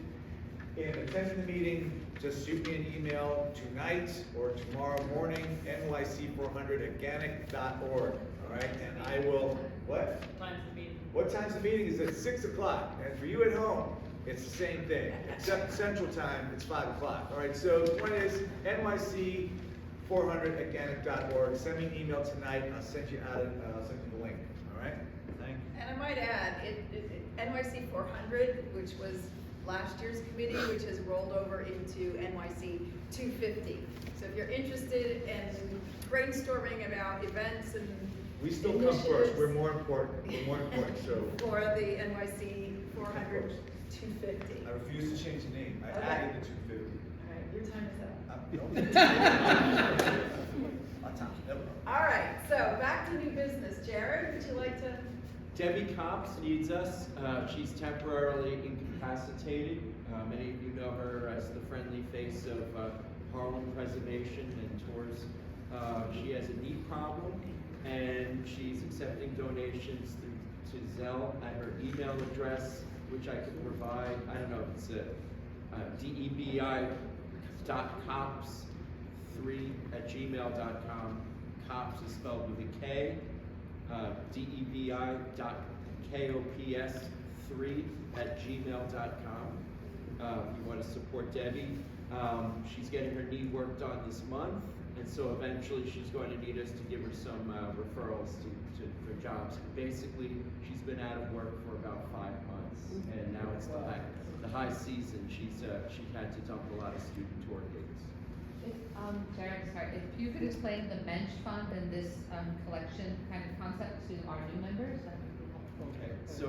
Speaker 12: in attending the meeting, just shoot me an email tonight or tomorrow morning, nyc400@ganyc.org, all right? And I will, what? What time's the meeting? Is at 6 o'clock. And for you at home, it's the same thing. Except Central Time, it's 5 o'clock. All right, so the point is, nyc400@ganyc.org. Send me an email tonight, and I'll send you the link, all right? Thank you.
Speaker 1: And I might add, NYC 400, which was last year's committee, which has rolled over into NYC 250. So if you're interested in brainstorming about events and
Speaker 12: We still come first. We're more important. So.
Speaker 1: for the NYC 400 250.
Speaker 12: I refuse to change the name. I
Speaker 1: Okay.
Speaker 12: added the 250.
Speaker 1: All right, your time is up.
Speaker 12: All
Speaker 1: All right, so back to new business. Jared, would you like to?
Speaker 3: Debbie Cox needs us. She's temporarily incapacitated. Many of you know her as the friendly face of Harlem Preservation and Tours. She has a knee problem, and she's accepting donations to Zelle at her email address, which I can provide. I don't know, it's debi.cops3@gmail.com. Cops is spelled with a K. debi.kops3@gmail.com. If you want to support Debbie, she's getting her knee worked on this month, And so eventually she's going to need us to give her some referrals for jobs. Basically, she's been out of work for about 5 months, and now it's the high season. She had to dump a lot of student tour gigs.
Speaker 8: Jared, sorry, if you could explain the bench fund and this collection kind of concept to our new members, that would be helpful.
Speaker 3: Okay, so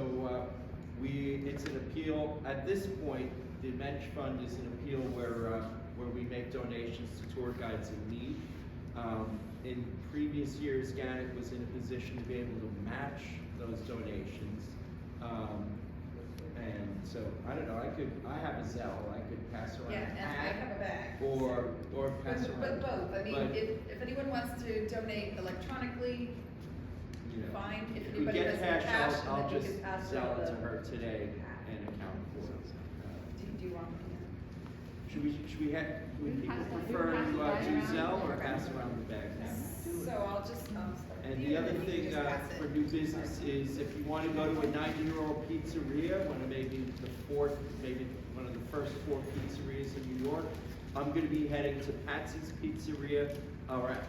Speaker 3: it's an appeal. At this point, the bench fund is an appeal where we make donations to tour guides in need. In previous years, GANYC was in a position to be able to match those donations. And so, I don't know, I have a Zelle, I could pass around.
Speaker 1: Yeah, and I have a bag.
Speaker 3: Or pass around.
Speaker 1: But both, I mean,
Speaker 3: But,
Speaker 1: if anyone wants to donate electronically,
Speaker 3: you know,
Speaker 1: fine. If
Speaker 3: we
Speaker 1: anybody
Speaker 3: get
Speaker 1: has the cash,
Speaker 3: I'll
Speaker 1: then you
Speaker 3: just
Speaker 1: can pass
Speaker 3: sell
Speaker 1: around
Speaker 3: it to
Speaker 1: the.
Speaker 3: her today and account for it.
Speaker 1: Do you want?
Speaker 3: Would people
Speaker 8: pass it-
Speaker 3: prefer
Speaker 8: we can
Speaker 3: to
Speaker 8: pass it
Speaker 3: do
Speaker 8: right
Speaker 3: Zelle
Speaker 8: around.
Speaker 3: or pass around the bag?
Speaker 1: So I'll just,
Speaker 3: And the other thing for new business is if you want to go to a 90-year-old pizzeria, one of maybe one of the first 4 pizzerias in New York, I'm going to be heading to Patsy's Pizzeria.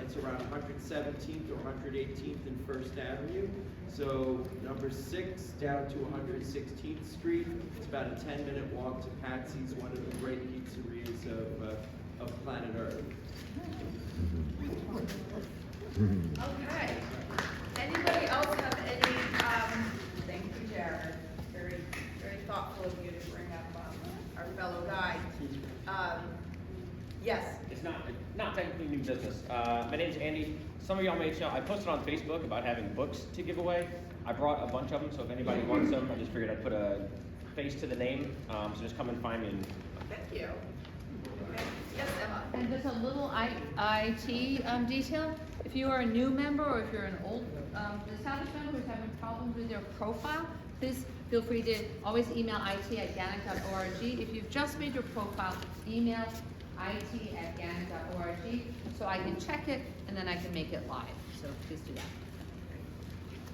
Speaker 3: It's around 117th or 118th and First Avenue. So number 6 down to 116th Street. It's about a 10-minute walk to Patsy's, one of the great pizzerias of planet Earth.
Speaker 1: Okay. Anybody else have any, thank you, Jared. Very, very thoughtful of you to bring up, our fellow guy. Yes.
Speaker 10: It's not technically new business. My name's Andy. Some of y'all may know, I posted on Facebook about having books to give away. I brought a bunch of them, so if anybody wants them, I just figured I'd put a face to the name. So just come and find me.
Speaker 1: Thank you. Okay. Yes, Emma.
Speaker 8: And just a little IT detail. If you are a new member or if you're an old established member who's having problems with your profile, please feel free to always email it@ganyc.org. If you've just made your profile, email it@ganyc.org so I can check it and then I can make it live. So please do that.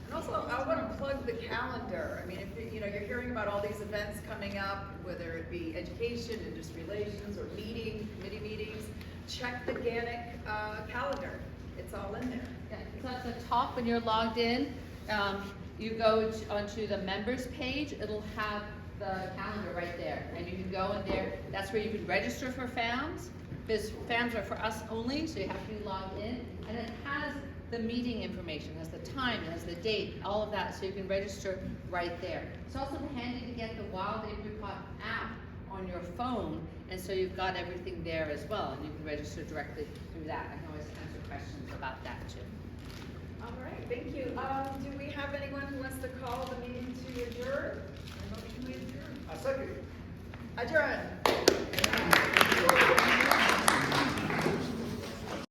Speaker 1: And also, I want to plug the calendar. I mean, if you're hearing about all these events coming up, whether it be education, industry relations, or committee meetings, check the GANYC calendar. It's all in there.
Speaker 8: Yeah, so at the top when you're logged in, you go onto the members page. It'll have the calendar right there, and you can go in there. That's where you can register for FAMs. Because FAMs are for us only, so you have to be logged in, and it has the meeting information, has the time, has the date, all of that, so you can register right there. It's also handy to get the Wild Apricot app on your phone, and so you've got everything there as well, and you can register directly through that. I can always answer questions about that too.
Speaker 1: All right, thank you. Do we have anyone who wants to call the meeting to adjourn? A motion to adjourn?
Speaker 12: Second.
Speaker 1: Adjourn.